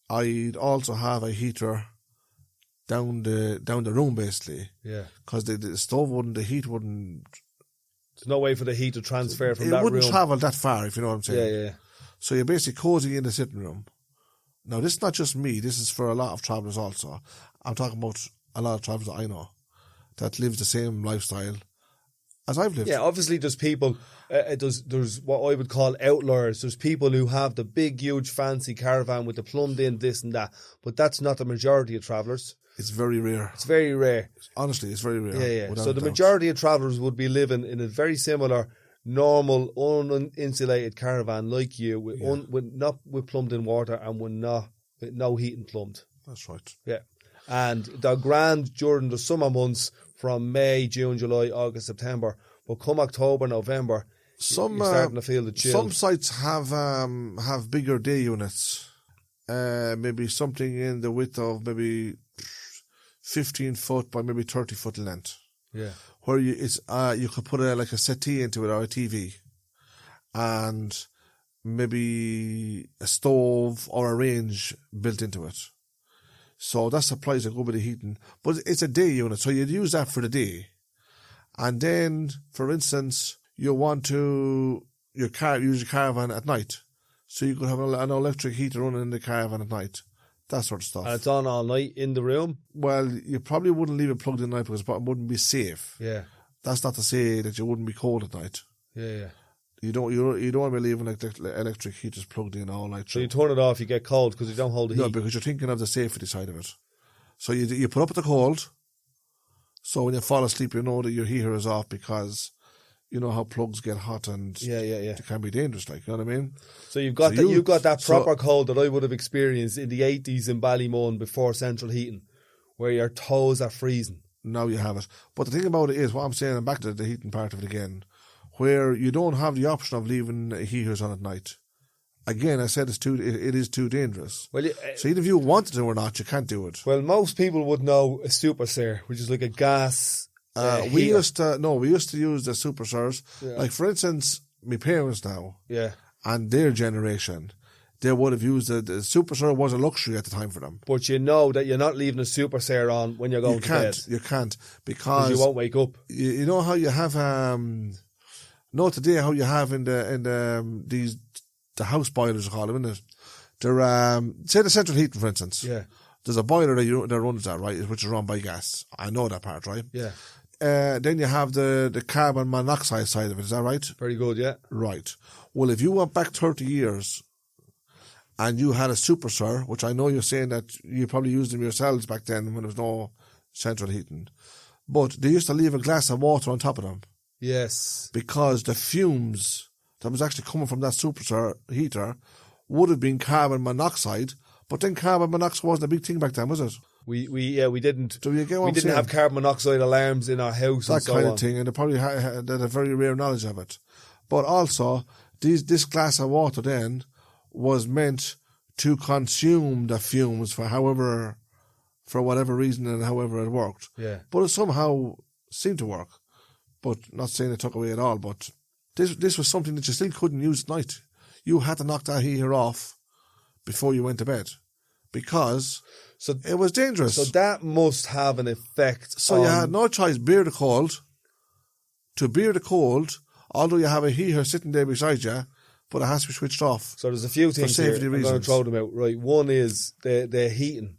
I'd also have a heater down the room basically. Yeah. Because the heat wouldn't. There's no way for the heat to transfer from that room. It wouldn't travel that far, if you know what I'm saying. Yeah. So you're basically cozy in the sitting room. Now this is not just me. This is for a lot of travellers also. I'm talking about a lot of travellers that I know that live the same lifestyle as I've lived. Yeah, obviously there's people, there's what I would call outliers. There's people who have the big, huge, fancy caravan with the plumbed in this and that, but that's not the majority of travellers. It's very rare. It's very rare. Honestly, it's very rare. Yeah. So the majority of travellers would be living in a very similar, normal, uninsulated caravan like you, not with plumbed in water and with no heating plumbed. That's right. Yeah. And they're grand during the summer months from May, June, July, August, September. But come October, November, you're starting to feel the chill. Some sites have bigger day units. Maybe something in the width of maybe 15 foot by maybe 30 foot length. Yeah. Where you could put a settee into it or a TV. And maybe a stove or a range built into it. So that supplies a good bit of heating. But it's a day unit, so you'd use that for the day. And then, for instance, you want to use your caravan at night. So you could have an electric heater running in the caravan at night. That sort of stuff. And it's on all night in the room? Well, you probably wouldn't leave it plugged in at night because it wouldn't be safe. Yeah. That's not to say that you wouldn't be cold at night. Yeah. You don't want to be leaving the electric heaters plugged in all night. So you turn it off, you get cold because you don't hold the heat. No, because you're thinking of the safety side of it. So you put up at the cold. So when you fall asleep, you know that your heater is off because you know how plugs get hot and it can be dangerous. Like, you know what I mean? So you've got that proper cold that I would have experienced in the 80s in Ballymun before central heating, where your toes are freezing. Now you have it. But the thing about it is, what I'm saying, and back to the heating part of it again, where you don't have the option of leaving heaters on at night. Again, I said it is too dangerous. Well, so even if you wanted to or not, you can't do it. Well, most people would know a Super Sir, which is like a gas. We used to use the Super Sirs. Yeah. Like for instance, my parents now, and their generation, they would have used the Super Sir was a luxury at the time for them. But you know that you're not leaving a Super Sir on when you're going to bed. You can't Because you won't wake up. You know how you have today how you have in the house boilers, you call them, isn't it? They're say the central heating, for instance. Yeah. There's a boiler that runs that, right, which is run by gas. I know that part, right? Yeah. Then you have the carbon monoxide side of it. Is that right? Very good, yeah. Right. Well, if you went back 30 years and you had a Super Sir, which I know you're saying that you probably used them yourselves back then when there was no central heating, but they used to leave a glass of water on top of them. Yes. Because the fumes that was actually coming from that Super Sir heater would have been carbon monoxide, but then carbon monoxide wasn't a big thing back then, was it? We didn't. Do you get what we I'm didn't saying? have carbon monoxide alarms in our house. That and so kind on. of thing, and they probably had a very rare knowledge of it. But also, this glass of water then was meant to consume the fumes for whatever reason and however it worked. Yeah. But it somehow seemed to work. But not saying it took away at all, but this was something that you still couldn't use at night. You had to knock that heater off before you went to bed because it was dangerous. So that must have an effect. So you had no choice, bear the cold. To bear the cold, although you have a heater sitting there beside you, but it has to be switched off. So there's a few things for safety here. reasons. I'm going to throw them out. Right, one is the heating.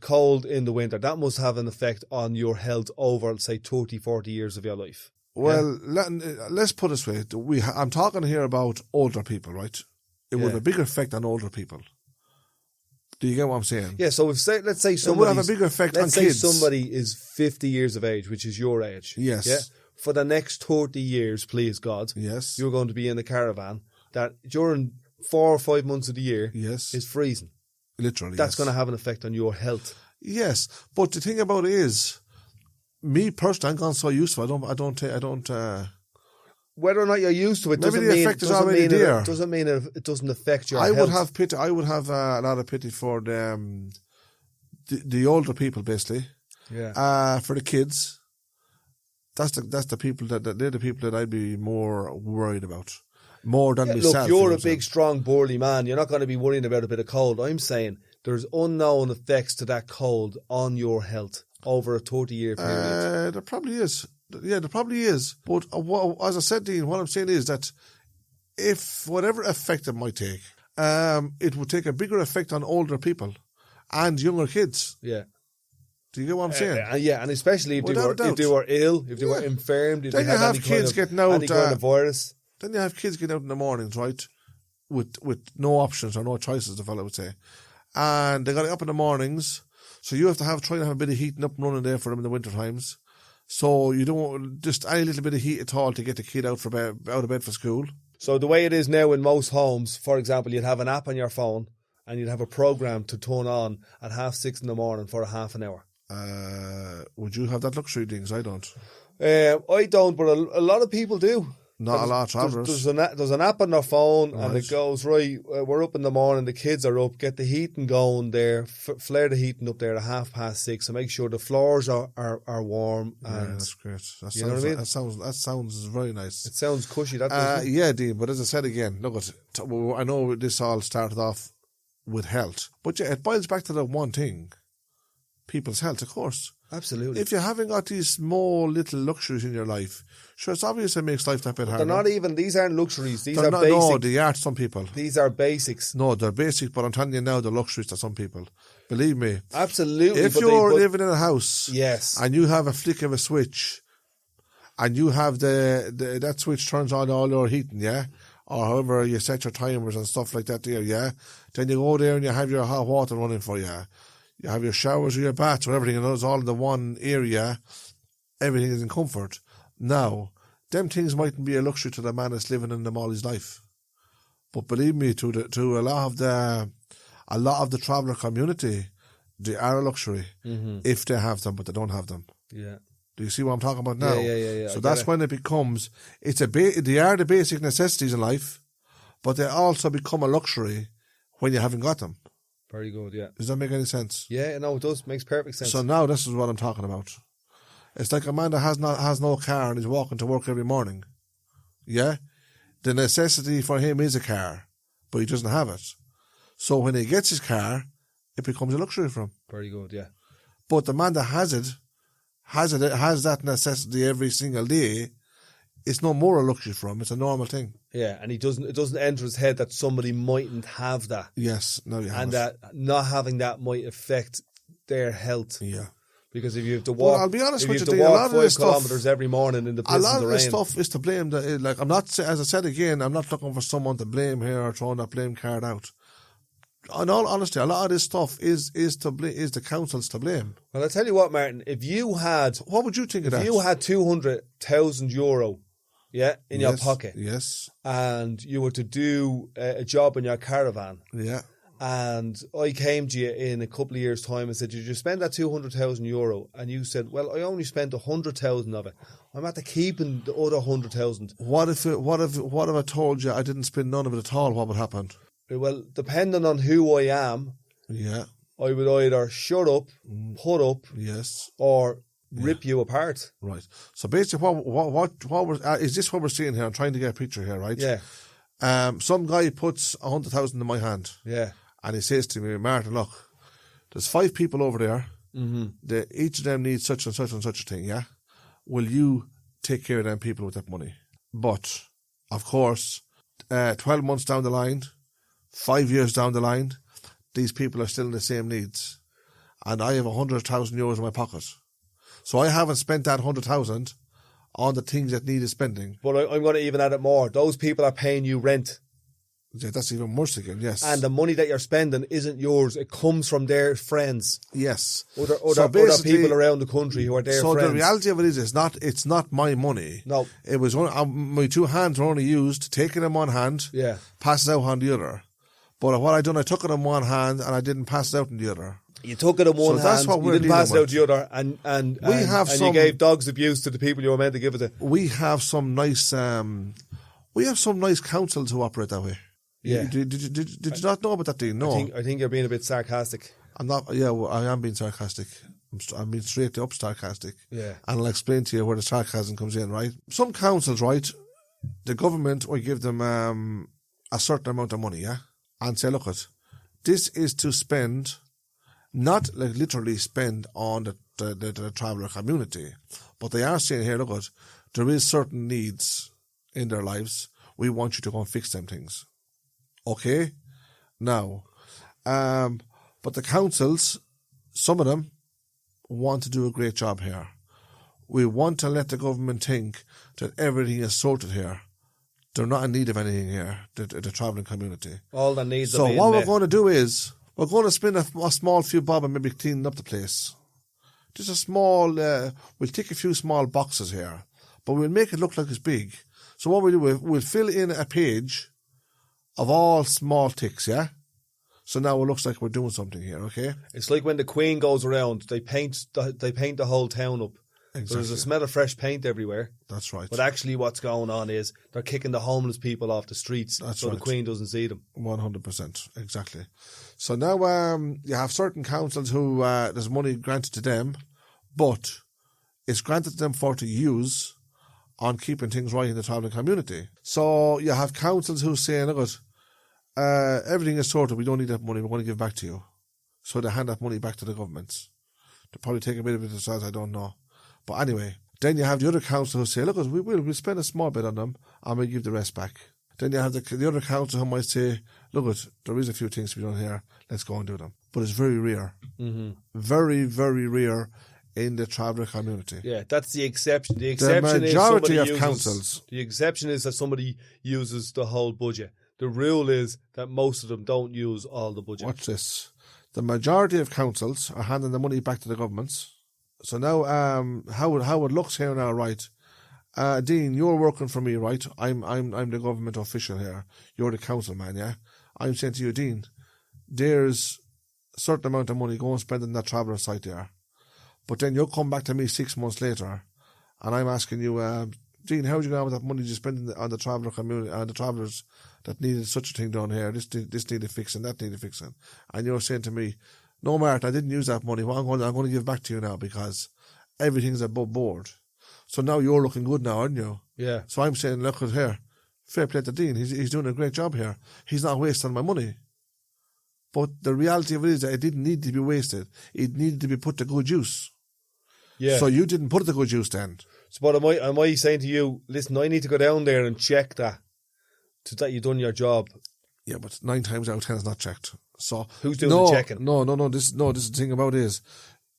Cold in the winter. That must have an effect on your health over, say, 30, 40 years of your life. Well, let's put it this way. I'm talking here about older people, right? It would have a bigger effect on older people. Do you get what I'm saying? Yeah, so let's say somebody... It would have a bigger effect on kids. Let's say somebody is 50 years of age, which is your age. Yes. Yeah? For the next 30 years, please God, yes, you're going to be in a caravan that during 4 or 5 months of the year is freezing. Literally, That's going to have an effect on your health. Yes, but the thing about it is, me personally, I'm gone so used to it. I don't. Whether or not you're used to it maybe the effect is already there. Doesn't mean it doesn't affect your health. health. I would have a lot of pity for the older people, basically. Yeah. For the kids, that's the people they're the people that I'd be more worried about. More than myself. Look, you're a big, strong, burly man. You're not going to be worrying about a bit of cold. I'm saying there's unknown effects to that cold on your health over a 30-year period. There probably is. Yeah, there probably is. But as I said, Dean, what I'm saying is that if whatever effect it might take, it would take a bigger effect on older people and younger kids. Yeah. Do you get what I'm saying? And especially if they were ill, if they were infirmed, if then they had any kind of virus. Then you have kids getting out in the mornings, right, with no options or no choices, the fellow would say. And they got to up in the mornings, so you have to try to have a bit of heating up and running there for them in the winter times. So you don't just any little bit of heat at all to get the kid out of bed for school. So the way it is now in most homes, for example, you'd have an app on your phone and you'd have a program to turn on at 6:30 in the morning for a half an hour. Would you have that luxury, Dings? I don't. I don't, but a lot of people do. Not a lot of travellers. There's an app on their phone and it goes, right, we're up in the morning, the kids are up, get the heating going there, flare the heating up there at 6:30, so make sure the floors are warm. And that's great. You know what I mean? That sounds very nice. It sounds cushy, that doesn't it? Yeah, Dean, but as I said again, look, I know this all started off with health, but yeah, it boils back to the one thing, people's health, of course. Absolutely. If you haven't got these small little luxuries in your life, sure, it's obvious it makes life that bit harder. They're not even, these aren't luxuries, these are basic. No, they are to some people. These are basics. No, they're basic, but I'm telling you now, they're luxuries to some people. Believe me. Absolutely. If you're living in a house and you have a flick of a switch and you have that switch turns on all your heating, yeah? Or however you set your timers and stuff like that there, yeah? Then you go there and you have your hot water running for you. You have your showers or your baths or everything, and it's all in the one area. Everything is in comfort. Now, them things mightn't be a luxury to the man that's living in them all his life. But believe me, to a lot of the traveller community, they are a luxury if they have them, but they don't have them. Yeah. Do you see what I'm talking about now? Yeah. So that's when it becomes, they are the basic necessities in life, but they also become a luxury when you haven't got them. Very good, yeah. Does that make any sense? Yeah, no, it does. Makes perfect sense. So now this is what I'm talking about. It's like a man that has no car and is walking to work every morning. Yeah? The necessity for him is a car, but he doesn't have it. So when he gets his car, it becomes a luxury for him. Very good, yeah. But the man that has that necessity every single day, it's no more a luxury for him. It's a normal thing. Yeah, and it doesn't enter his head that somebody mightn't have that. Yes, no, you have and it. that not having that might affect their health. Yeah. Because if you have to walk, I'll be honest with you, to Dean, a lot walk of 5 this kilometres stuff, every morning in the piss a lot and of the this rain. stuff is to blame. Like, I'm not, as I said again, I'm not looking for someone to blame here or throwing that blame card out. In all honesty, a lot of this stuff is the council's to blame. Well, I'll tell you what, Martin, if you had... What would you think of that? If you had €200,000, in your pocket, yes, and you were to do a job in your caravan, yeah, and I came to you in a couple of years' time and said, did you spend that €200,000? And you said, well, I only spent 100,000 of it. I'm after keeping the other 100,000. What if I told you I didn't spend none of it at all? What would happen? Well, depending on who I am, yeah, I would either shut up, put up, yes, or rip you apart. Right. So basically, what we're, is this what we're seeing here? I'm trying to get a picture here, right? Yeah. Some guy puts 100,000 in my hand. Yeah. And he says to me, Martin, look, there's 5 people over there. Mm-hmm. Each of them needs such and such and such a thing, yeah? Will you take care of them people with that money? But, of course, 12 months down the line, 5 years down the line, these people are still in the same needs. And I have €100,000 in my pocket. So I haven't spent that 100,000 on the things that needed spending. But I'm going to even add it more. Those people are paying you rent. Yeah, that's even worse again, yes. And the money that you're spending isn't yours. It comes from their friends. Yes. Other people around the country who are their friends. So the reality of it is, it's not my money. No. It was my 2 hands were only used, taking in one hand, pass it out on the other. But what I done, I took it in one hand and I didn't pass it out in the other. You took it in one hand, that's what you didn't pass it out the other, and you gave dogs abuse to the people you were meant to give it to. We have some nice councils who operate that way. Yeah. Did you not know about that, Dean? No. I think you're being a bit sarcastic. I'm not. Yeah, well, I am being sarcastic. I'm being straight up sarcastic. Yeah. And I'll explain to you where the sarcasm comes in, right? Some councils, right, the government will give them a certain amount of money, yeah? And say, look, this is to spend, not like literally spend on the traveller community, but they are saying here, look, there is certain needs in their lives. We want you to go and fix them things. Okay? Now, but the councils, some of them, want to do a great job here. We want to let the government think that everything is sorted here. They're not in need of anything here, the travelling community. All the needs So what we're going to do is, we're going to spend a small few bob and maybe cleaning up the place. Just a small, we'll take a few small boxes here, but we'll make it look like it's big. So what we do, we'll fill in a page of all small ticks, yeah? So now it looks like we're doing something here, okay? It's like when the Queen goes around, they paint the whole town up. Exactly. So there's a smell of fresh paint everywhere. That's right. But actually what's going on is they're kicking the homeless people off the streets so right. the Queen doesn't see them. 100%, exactly. So now you have certain councils who there's money granted to them, but it's granted to them to use on keeping things right in the travelling community. So you have councils who say, look, everything is sorted, we don't need that money, we're going to give it back to you. So they hand that money back to the governments. They probably take a bit of it themselves, I don't know. But anyway, then you have the other council who say, look, we'll spend a small bit on them and we'll give the rest back. Then you have the other council who might say, look, there is a few things to be done here, let's go and do them. But it's very rare. Mm-hmm. Very, very rare in the traveller community. Yeah, that's the exception. The majority of councils. The exception is that somebody uses the whole budget. The rule is that most of them don't use all the budget. Watch this. The majority of councils are handing the money back to the governments. So now, how it looks here now, right? Dean, you're working for me, right? I'm the government official here. You're the council man, yeah? I'm saying to you, Dean, there's a certain amount of money, go and spend on that traveller site there. But then you'll come back to me 6 months later, and I'm asking you, Dean, how'd you go on with that money you spend on the traveller community, on the travellers that needed such a thing down here? This needed fixing, that needed fixing. And you're saying to me, no, Martin, I didn't use that money. Well, I'm going to give back to you now because everything's above board. So now you're looking good now, aren't you? Yeah. So I'm saying, look at here, fair play to Dean. He's doing a great job here. He's not wasting my money. But the reality of it is that it didn't need to be wasted. It needed to be put to good use. Yeah. So you didn't put it to good use then. So but am I saying to you, listen, I need to go down there and check that you've done your job? Yeah, but 9 times out of 10 is not checked. So who's doing the checking? No. This is the thing about it is,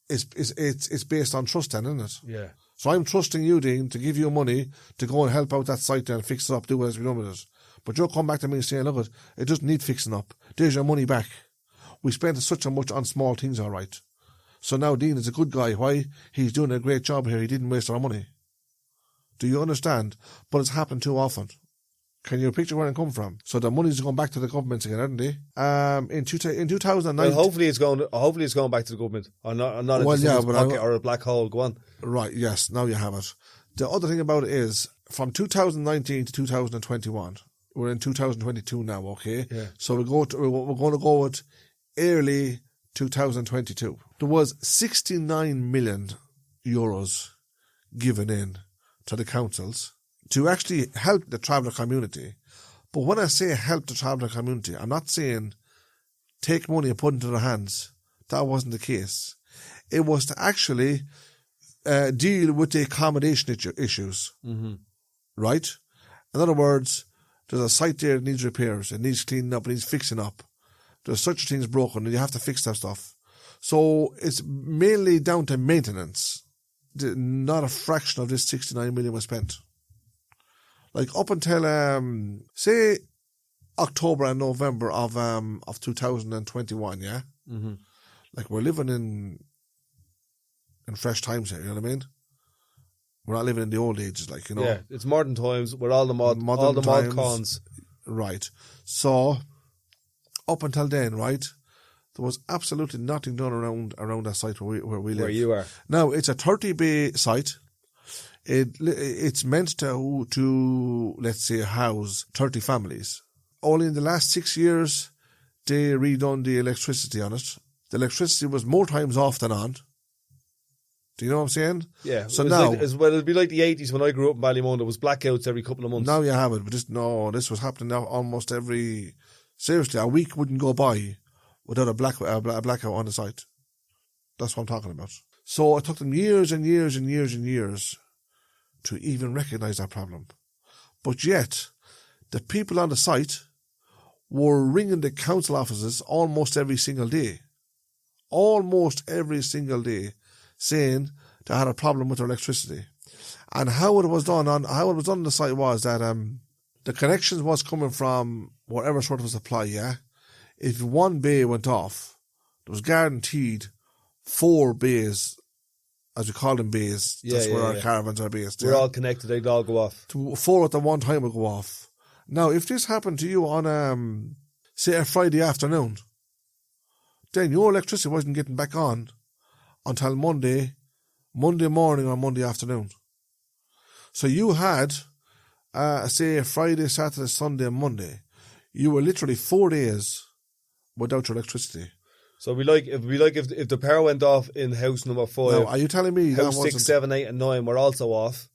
it's based on trust then, isn't it? Yeah. So I'm trusting you, Dean, to give you money to go and help out that site there and fix it up, do what has been done with it. But you'll come back to me and say, look, it doesn't need fixing up. There's your money back. We spent such a much on small things, all right. So now Dean is a good guy. Why? He's doing a great job here. He didn't waste our money. Do you understand? But it's happened too often. Can you picture where it come from? So the money's going back to the government again, aren't they? In 2009. Well, hopefully it's going back to the government, or not into someone's pocket or a black hole. Go on. Right. Yes. Now you have it. The other thing about it is from 2019 to 2021. We're in 2022 now. Okay. Yeah. So we're going to go with early 2022. There was 69 million euros given in to the councils to actually help the traveller community. But when I say help the traveller community, I'm not saying take money and put it into their hands. That wasn't the case. It was to actually deal with the accommodation issues. Mm-hmm. Right? In other words, there's a site there that needs repairs, it needs cleaning up, it needs fixing up. There's such things broken and you have to fix that stuff. So it's mainly down to maintenance. Not a fraction of this 69 million was spent. Like up until say October and November of 2021, yeah. Mm-hmm. Like we're living in fresh times here. You know what I mean? We're not living in the old ages, like, you know. Yeah, it's modern times. We're all the mod cons. Right. So up until then, right, there was absolutely nothing done around that site where we live. Where you are. Now it's a 30-bay site. It's meant to let's say house 30 families. Only in the last 6 years they redone the electricity on it. The electricity was more times off than on. Do you know what I'm saying? Yeah. So now, it'd be like the 80s when I grew up in Ballymun. There was blackouts every couple of months. Now you have it, but this was happening now almost every. Seriously, a week wouldn't go by without a blackout on the site. That's what I'm talking about. So it took them years and years and years and years to even recognise that problem. But yet, the people on the site were ringing the council offices almost every single day. Almost every single day, saying they had a problem with their electricity. And how it was done on the site was that the connections was coming from whatever sort of supply, yeah? If one bay went off, there was guaranteed 4 bays, as we call them bays. That's where our caravans are based. We're all connected, they'd all go off. 4 at the one time would go off. Now, if this happened to you on, say, a Friday afternoon, then your electricity wasn't getting back on until Monday morning or Monday afternoon. So you had, say, Friday, Saturday, Sunday, and Monday. You were literally 4 days without your electricity. So if the power went off in house number 5. Now, are you telling me house 6, 7, 8, and 9 were also off?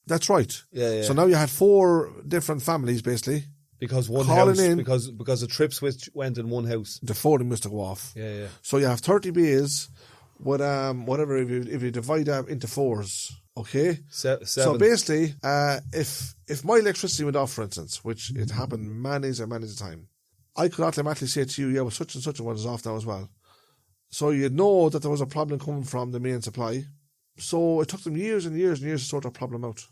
That's right. Yeah. So now you had 4 different families basically. Because one house, because the trip switch went in one house. The 4 of them must go off. Yeah. So you have 30 bays with whatever, if you divide that into 4s, okay? 7. So basically, if my electricity went off, for instance, which it happened many a time, I could automatically say to you, yeah, well, such and such a one is off now as well. So you'd know that there was a problem coming from the main supply. So it took them years and years and years to sort that problem out.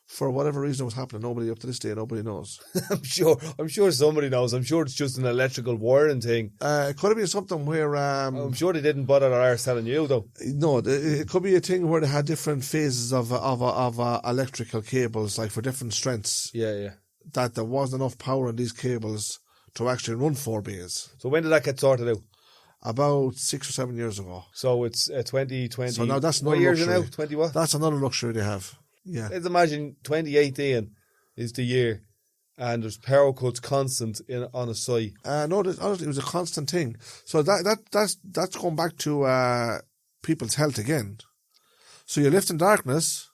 For whatever reason it was happening, nobody up to this day, nobody knows. I'm sure somebody knows. I'm sure it's just an electrical wiring thing. It could have been something where... I'm sure they didn't bother their arse telling you, though. No, it could be a thing where they had different phases of electrical cables, like for different strengths. Yeah. That there wasn't enough power in these cables to actually run 4 bays. So when did that get sorted out? About 6 or 7 years ago. So it's 2020. So now that's another luxury. What years luxury. Now? 20 what? That's another luxury they have. Yeah. Let's imagine 2018 is the year and there's power cuts constant on a site. No, honestly, it was a constant thing. So that's going back to people's health again. So you live in darkness,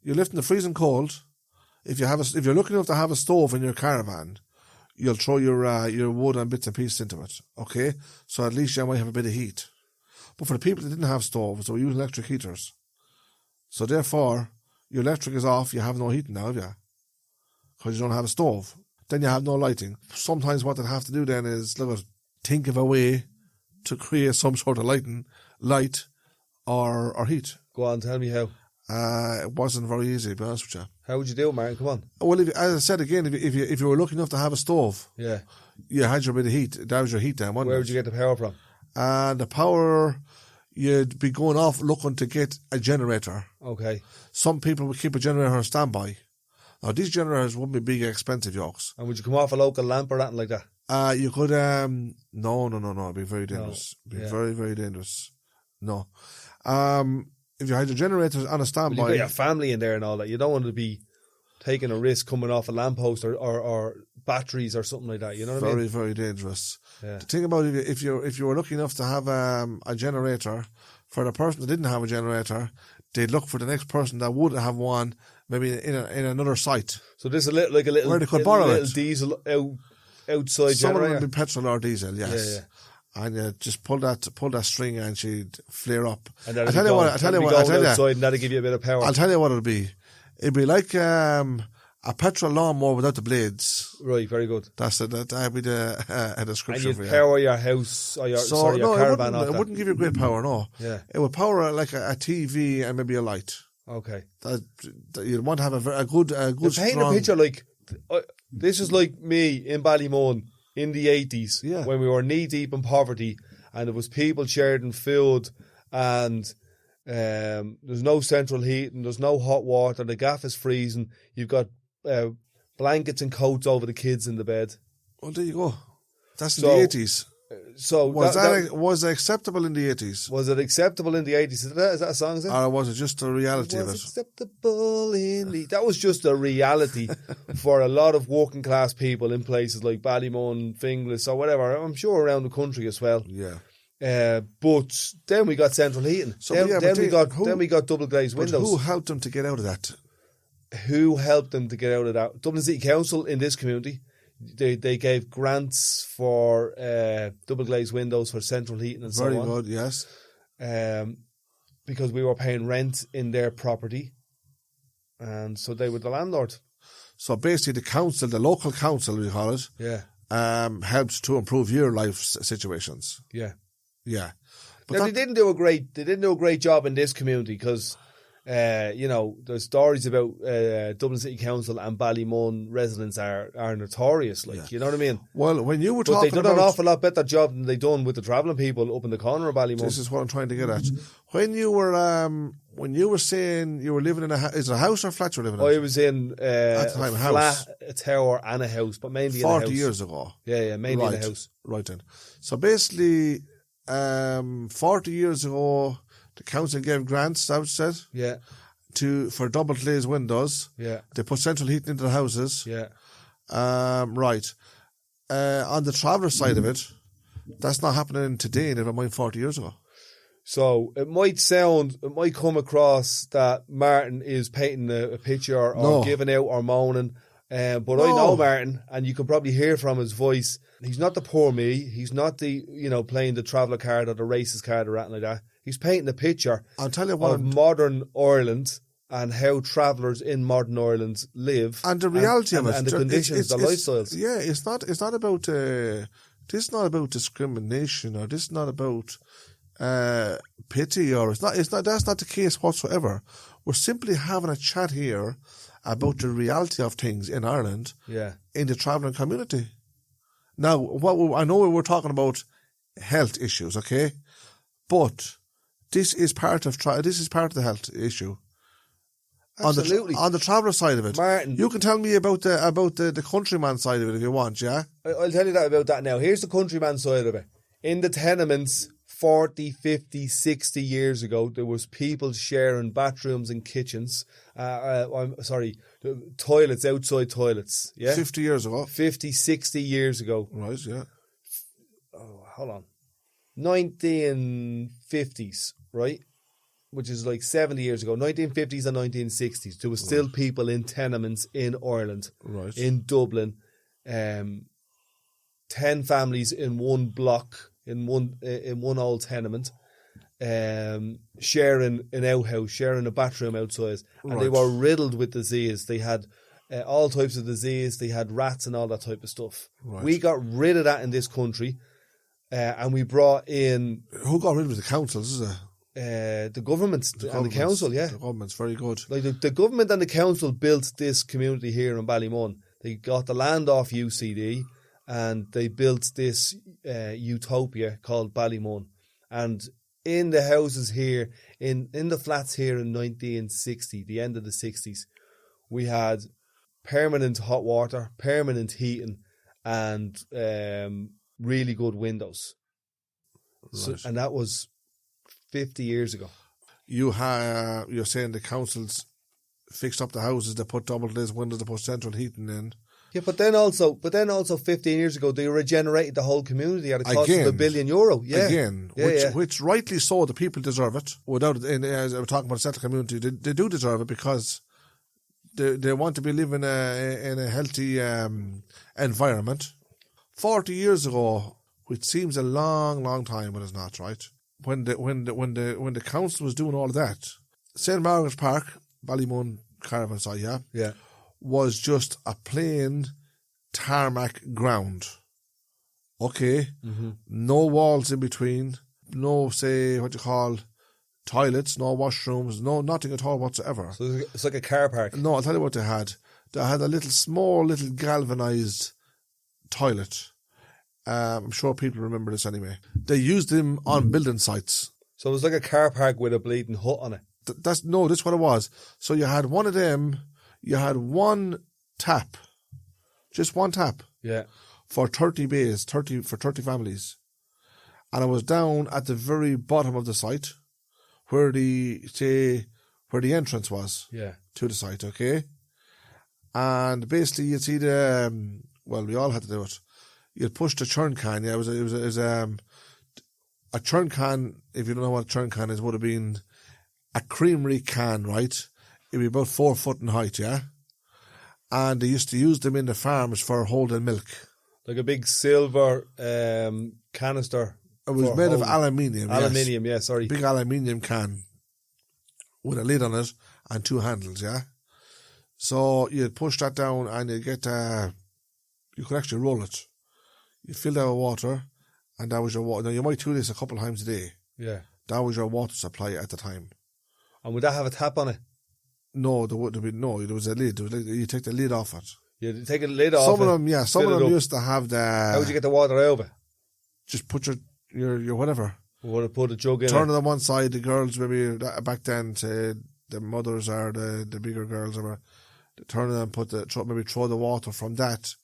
you live in the freezing cold. if you're lucky enough to have a stove in your caravan, you'll throw your wood and bits and pieces into it. Okay, so at least you might have a bit of heat. But for the people that didn't have stoves, they were using electric heaters. So therefore, your electric is off. You have no heating now, have you? Because you don't have a stove. Then you have no lighting. Sometimes what they'd have to do then is think of a way to create some sort of light or heat. Go on, tell me how. It wasn't very easy, to be honest with you. How would you do it, Martin? Come on. Well, as I said again, if you were lucky enough to have a stove, yeah, you had your bit of heat. That was your heat then, wasn't it? Where would you get the power from? The power, you'd be going off looking to get a generator. Okay. Some people would keep a generator on standby. Now, these generators wouldn't be big, expensive yokes. And would you come off a local lamp or anything like that? You could, no. It'd be very dangerous. It'd be very, very dangerous. No. If you had your generators on a standby. Well, you've got your family in there and all that. You don't want to be taking a risk coming off a lamppost or batteries or something like that. You know what I mean? Very, very dangerous. Yeah. The thing about it, if you were lucky enough to have a generator, for the person that didn't have a generator, they'd look for the next person that would have one, maybe in another site. So this is a little where they could borrow little it. Diesel outside Some generator. of them would be petrol or diesel, yes. Yeah. And you just pull that string and she'd flare up. And I tell you what, outside and that'll give you a bit of power. I'll tell you what it'll be. It'd be like a petrol lawnmower without the blades. Right, very good. That'd be a description and for you. you'd power your house or your caravan off that. It wouldn't give you great power, no. Yeah. It would power like a TV and maybe a light. Okay. That you'd want to have a good paint strong... a picture like this is like me in Ballymun in the 80s when we were knee deep in poverty and there was people sharing food and there's no central heating, there's no hot water, the gaff is freezing, you've got blankets and coats over the kids in the bed. Well, there you go. That's in the 80s. So was it acceptable in the 80s? Was it acceptable in the 80s? Is that a song? Is it? Or was it just the reality of it? Acceptable in the... That was just a reality for a lot of working class people in places like Ballymun, Finglas or whatever. I'm sure around the country as well. Yeah. But then we got central heating. So, then we got double glazed windows. Who helped them to get out of that? Who helped them to get out of that? Dublin City Council in this community. They gave grants for double glazed windows for central heating and so on. Very good, yes. Because we were paying rent in their property, and so they were the landlord. So basically, the local council, we call it, helped to improve your life situations. Yeah. But now, they didn't do a great job in this community because. There's stories about Dublin City Council and Ballymun residents are notorious, you know what I mean? Well, when you were talking about... They done an awful lot better job than they done with the travelling people up in the corner of Ballymun. This is what I'm trying to get at. When you were saying you were living in is it a house or flat you were living in? I was in at the time, a flat, a tower and a house, but mainly in a house. 40 years ago? Yeah, mainly in a house. Right then. So basically, 40 years ago... The council gave grants, that was said. Yeah. For double glazed windows. Yeah. They put central heating into the houses. Yeah. Right. On the traveller side of it, that's not happening today, never mind 40 years ago. So it might come across that Martin is painting a picture or giving out or moaning. But I know Martin, and you can probably hear from his voice, he's not the poor me. He's not the, playing the traveller card or the racist card or anything like that. He's painting a picture of modern Ireland and how travellers in modern Ireland live. And the reality of it. And the conditions, the lifestyles. Yeah, it's not about, this is not about discrimination or this is not about pity or that's not the case whatsoever. We're simply having a chat here about the reality of things in Ireland in the travelling community. Now, I know we were talking about health issues, okay? But... This is part of the health issue. Absolutely. On the traveller side of it. Martin. You can tell me about the Countryman side of it if you want, yeah? I'll tell you about that now. Here's the Countryman side of it. In the tenements 40, 50, 60 years ago, there was people sharing bathrooms and kitchens. Toilets, outside toilets. Yeah? 50 years ago. 50, 60 years ago. Right, yeah. Oh, hold on. 1950s, right? which is like 70 years ago, 1950s and 1960s, there was still people in tenements in Ireland, in Dublin, 10 families in one block, in one old tenement, sharing an outhouse, sharing a bathroom outside, and they were riddled with disease. They had all types of disease. They had rats and all that type of stuff. Right. We got rid of that in this country, and we brought in... Who got rid of the councils, is it? The government and the council, yeah. The government's very good. Like the government and the council built this community here in Ballymun. They got the land off UCD and they built this utopia called Ballymun. And in the houses here, in the flats here in 1960, the end of the 60s, we had permanent hot water, permanent heating, and really good windows. Right. And that was 50 years ago. You're saying the councils fixed up the houses, they put double glazed windows, they put central heating in. Yeah, but then also 15 years ago, they regenerated the whole community at a cost of €1 billion. Yeah. Which rightly so, the people deserve it. Without, as I was talking about the settled community, they do deserve it because they want to be living in a healthy environment. 40 years ago, which seems a long, long time, but it's not, right? When the council was doing all of that, St. Margaret's Park, Ballymun caravan site, was just a plain tarmac ground. Okay, no walls in between, no toilets, no washrooms, no nothing at all whatsoever. So it's like a car park. No, I'll tell you what they had. They had a small galvanised toilet. I'm sure people remember this anyway. They used them on building sites. So it was like a car park with a bleeding hut on it. That's what it was. So you had one of them, you had one tap, just one tap. Yeah. For 30 bays, 30 families. And it was down at the very bottom of the site where the entrance was. Yeah. To the site, okay? And basically you'd see we all had to do it. You'd push the churn can. Yeah, it was a churn can. If you don't know what a churn can is, would have been a creamery can, right? It'd be about 4 foot in height, yeah. And they used to use them in the farms for holding milk, like a big silver canister. It was made of aluminium. Aluminium, yes. Yeah. Sorry, big aluminium can with a lid on it and 2 handles, yeah. So you'd push that down and you get you could actually roll it. You fill that with water, and that was your water. Now, you might do this a couple of times a day. Yeah. That was your water supply at the time. And would that have a tap on it? No, there wouldn't be. No, there was a lid. You take the lid off it. You take a lid off Some of them, yeah. Some of them used to have the... How would you get the water out of it? Just put your whatever. Would it put a jug in Turn it on one side. The girls, maybe back then, say the mothers or the bigger girls, or turn it and maybe throw the water from that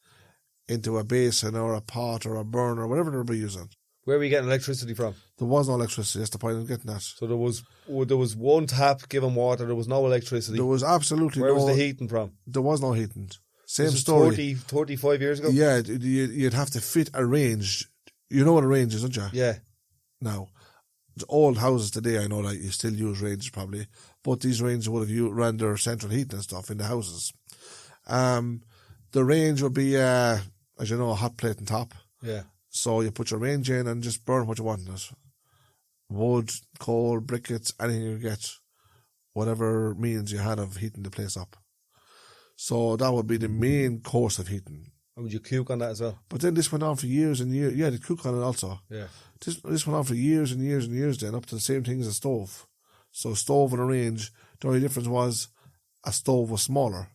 into a basin or a pot or a burner or whatever they'll be using. Where were you getting electricity from? There was no electricity. That's the point of getting that. So there was one tap giving water. There was no electricity. There was absolutely Where was the heating from? There was no heating. Same story. 35 years ago? Yeah, you'd have to fit a range. You know what a range is, don't you? Yeah. Now, the old houses today, I know that you still use ranges probably, but these ranges would have run their central heating and stuff in the houses. The range would be, as you know, a hot plate on top. Yeah. So you put your range in and just burn what you want in it. Wood, coal, briquettes, anything you get, whatever means you had of heating the place up. So that would be the main course of heating. And would you cook on that as well? But then this went on for years and years. Yeah, they cook on it also. Yeah. This went on for years and years and years then, up to the same thing as a stove. So a stove and a range, the only difference was a stove was smaller.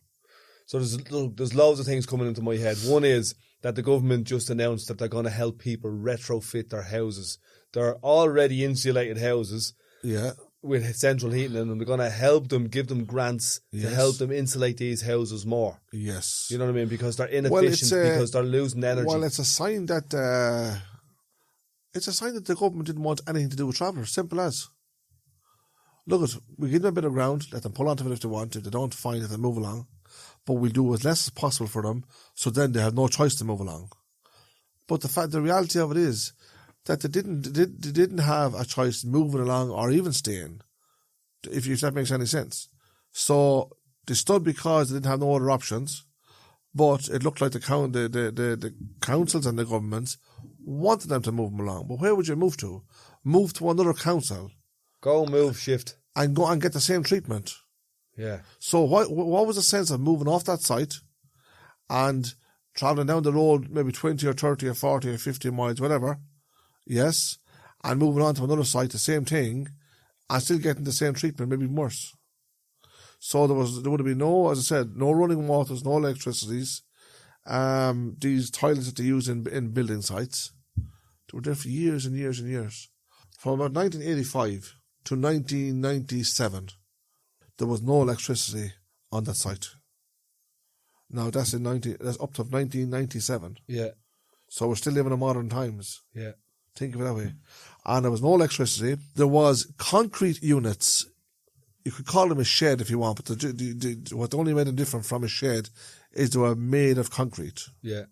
So there's loads of things coming into my head. One is that the government just announced that they're going to help people retrofit their houses. They're already insulated houses. Yeah. With central heating in them. They're going to help them, give them grants to help them insulate these houses more. Yes. You know what I mean? Because they're inefficient, because they're losing energy. Well, it's a sign that the government didn't want anything to do with travellers. Simple as. Look, we give them a bit of ground, let them pull onto it if they want. If they don't, fine, let them move along. But we'll do as less as possible for them, so then they have no choice to move along. But the reality of it is that they didn't have a choice moving along or even staying. if that makes any sense. So they stood because they didn't have no other options, but it looked like the councils and the governments wanted them to move them along. But where would you move to? Move to another council. Go, move, shift. And go and get the same treatment. Yeah. So what was the sense of moving off that site and travelling down the road maybe 20 or 30 or 40 or 50 miles, whatever, yes, and moving on to another site, the same thing, and still getting the same treatment, maybe worse. So there would have been no, as I said, no running waters, no electricities. These toilets that they use in building sites, they were there for years and years and years. From about 1985 to 1997, there was no electricity on that site. Now that's up to 1997. Yeah. So we're still living in modern times. Yeah. Think of it that way. And there was no electricity. There was concrete units. You could call them a shed if you want, but what only made them different from a shed is they were made of concrete. Yeah.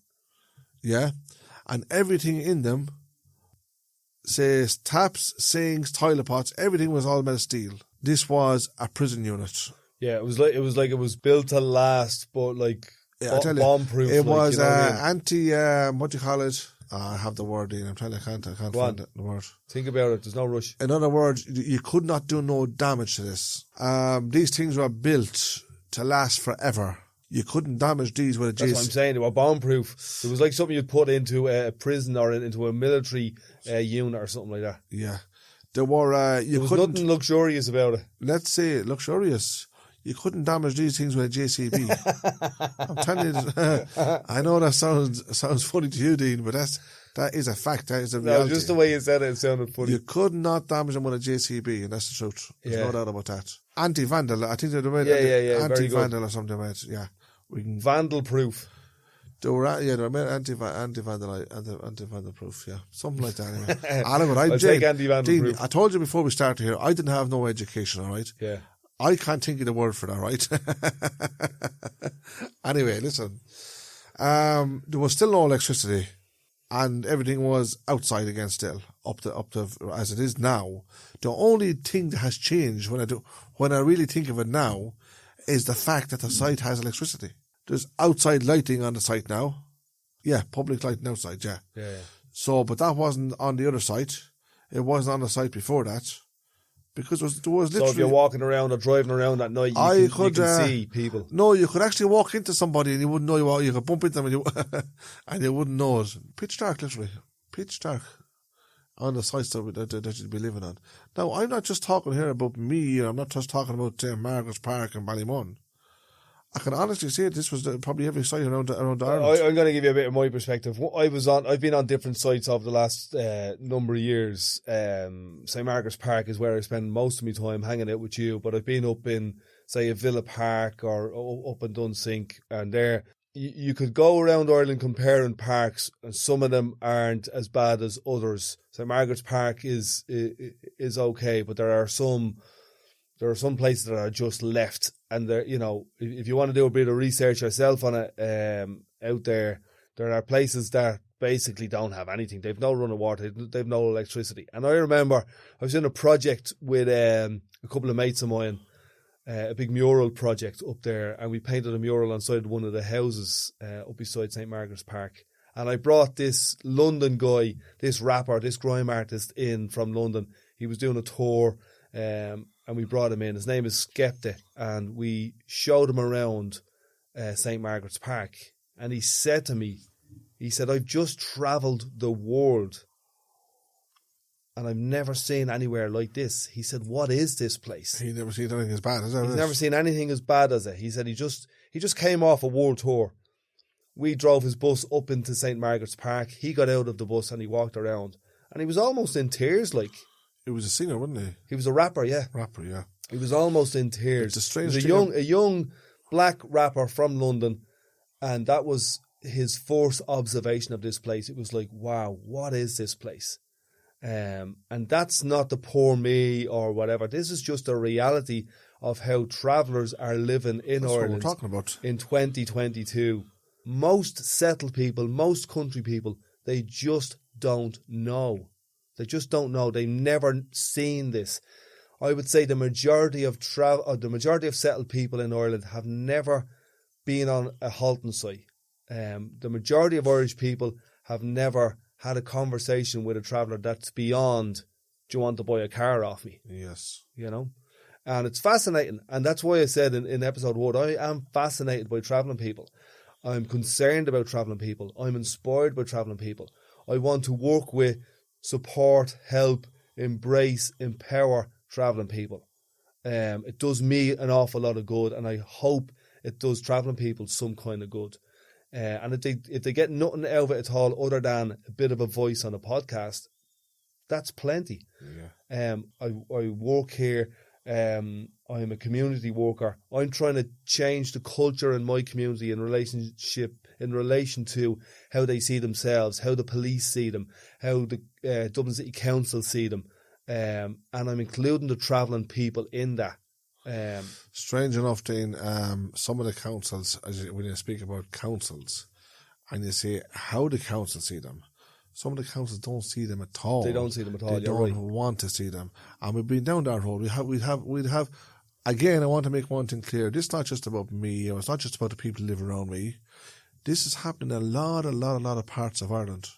Yeah. And everything in them, says taps, sinks, toilet pots, everything was all made of steel. This was a prison unit. Yeah, it was built to last, but bomb-proof. It was anti, what do you call it? I have the word in. I can't find the word. Think about it. There's no rush. In other words, you could not do no damage to this. These things were built to last forever. You couldn't damage these with a That's what I'm saying. They were bomb-proof. It was like something you'd put into a prison or into a military unit or something like that. Yeah. There were... there was nothing luxurious about it. Let's say luxurious. You couldn't damage these things with a JCB. I'm telling you, I know that sounds funny to you, Dean, but that is a fact. That is a reality. No, just the way you said it sounded funny. You could not damage them with a JCB, and that's the truth. There's no doubt about that. Anti-vandal, I think they made anti-vandal or something like that. Yeah. Vandal-proof. They were made anti-vandal proof, yeah. Something like that, anyway. I'll take anti-vandal proof. I told you before we started here, I didn't have no education, all right? Yeah. I can't think of the word for that, right? Anyway, listen. There was still no electricity, and everything was outside again still, up to as it is now. The only thing that has changed when I really think of it now is the fact that the site has electricity. There's outside lighting on the site now. Yeah, public lighting outside, yeah. Yeah. So, but that wasn't on the other site. It wasn't on the site before that. Because there was literally... So if you're walking around or driving around at night, you can see people. No, you could actually walk into somebody and you wouldn't know you are. You could bump into them and you wouldn't know it. Pitch dark, literally. Pitch dark on the sites that you'd be living on. Now, I'm not just talking here about me. I'm not just talking about St. Margaret's Park and Ballymun. I can honestly say this was probably every site around Ireland. I'm going to give you a bit of my perspective. I've been on different sites over the last number of years. St. Margaret's Park is where I spend most of my time hanging out with you, but I've been up in, say, a Villa Park or up in Dunsink, and there you could go around Ireland comparing parks, and some of them aren't as bad as others. St. Margaret's Park is okay, but there are some places that are just left. And there, if you want to do a bit of research yourself on it, out there are places that basically don't have anything. They've no running water. They've no electricity. And I remember I was in a project with a couple of mates of mine, a big mural project up there, and we painted a mural inside one of the houses up beside St. Margaret's Park. And I brought this London guy, this rapper, this grime artist in from London. He was doing a tour, and we brought him in. His name is Skepta, and we showed him around St. Margaret's Park. And he said to me, I've just travelled the world and I've never seen anywhere like this. He said, what is this place? He'd never seen anything as bad as that. He's never seen anything as bad as it. He said he just came off a world tour. We drove his bus up into St. Margaret's Park. He got out of the bus and he walked around. And he was almost in tears, like. He was a singer, wasn't he? He was a rapper, yeah. Rapper, yeah. He was almost in tears. It's a strange he was a young black rapper from London, and that was his first observation of this place. It was like, wow, what is this place? And that's not the poor me or whatever. This is just a reality of how travellers are living in Ireland. What we're talking about. In 2022. Most settled people, most country people, they just don't know. They just don't know. They've never seen this. I would say the majority of settled people in Ireland have never been on a halting site. The majority of Irish people have never had a conversation with a traveller that's beyond, do you want to buy a car off me? Yes. You know? And it's fascinating. And that's why I said in episode 1, I am fascinated by travelling people. I'm concerned about travelling people. I'm inspired by travelling people. I want to work with, support, help, embrace, empower travelling people. It does me an awful lot of good, and I hope it does travelling people some kind of good. And if they get nothing out of it at all other than a bit of a voice on a podcast, that's plenty. Yeah. I work here. I'm a community worker. I'm trying to change the culture in my community in relation to how they see themselves, how the police see them, how the Dublin City Council see them, and I'm including the travelling people in that. Strange enough, Dean, some of the councils, when you speak about councils, and you say how the council see them, some of the councils don't see them at all. They don't see them at all. They don't want to see them. And we've been down that road. We'd have. Again, I want to make one thing clear. This is not just about me, or it's not just about the people who live around me. This is happening in a lot of parts of Ireland.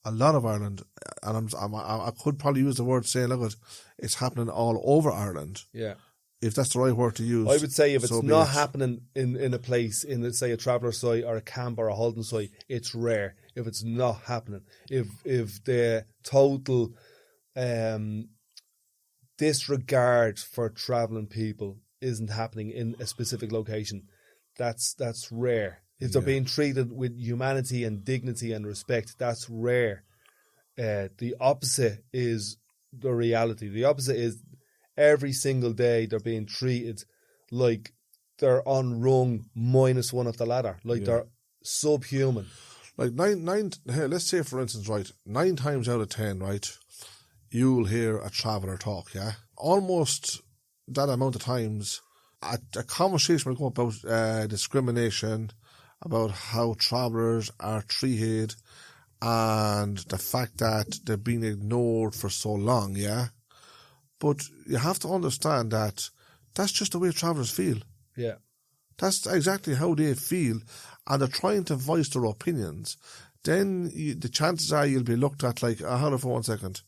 A lot of Ireland, and I could probably use the word saying, look, it's happening all over Ireland. Yeah. If that's the right word to use. I would say if it's not happening in a place, in let's say a traveller site or a camp or a halting site, it's rare. If it's not happening, if the total disregard for travelling people isn't happening in a specific location, that's rare. If they're being treated with humanity and dignity and respect, that's rare. The opposite is the reality. The opposite is every single day they're being treated like they're on rung -1 of the ladder, like they're subhuman. Like let's say for instance, right, 9 times out of 10, right, you'll hear a traveller talk, yeah? Almost that amount of times, a conversation will come about discrimination, about how travellers are treated, and the fact that they're being ignored for so long, yeah? But you have to understand that that's just the way travellers feel. Yeah. That's exactly how they feel, and they're trying to voice their opinions. Then the chances are you'll be looked at like, hold on for 1 second.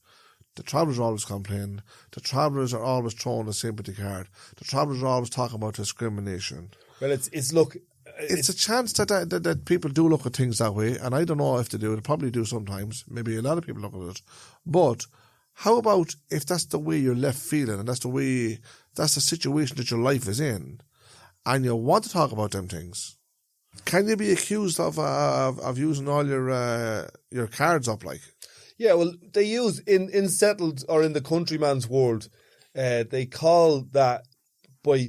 The travellers are always complaining. The travellers are always throwing a sympathy card. The travellers are always talking about discrimination. Well, it's a chance that people do look at things that way, and I don't know if they do. They probably do sometimes. Maybe a lot of people look at it. But how about if that's the way you're left feeling, and that's the situation that your life is in, and you want to talk about them things? Can you be accused of using all your cards up, like? Yeah, well, they use in settled or in the countryman's world, they call that by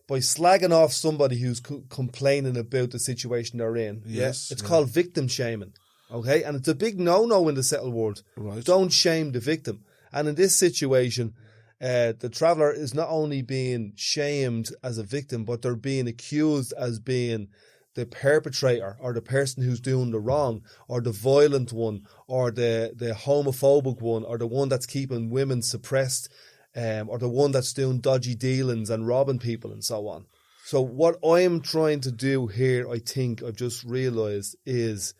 slagging off somebody who's complaining about the situation they're in. Yes, it's called victim shaming. Okay, and it's a big no-no in the settled world. Right. Don't shame the victim. And in this situation, the traveller is not only being shamed as a victim, but they're being accused as being the perpetrator or the person who's doing the wrong or the violent one or the homophobic one or the one that's keeping women suppressed or the one that's doing dodgy dealings and robbing people and so on. So what I'm trying to do here, I think I've just realised, is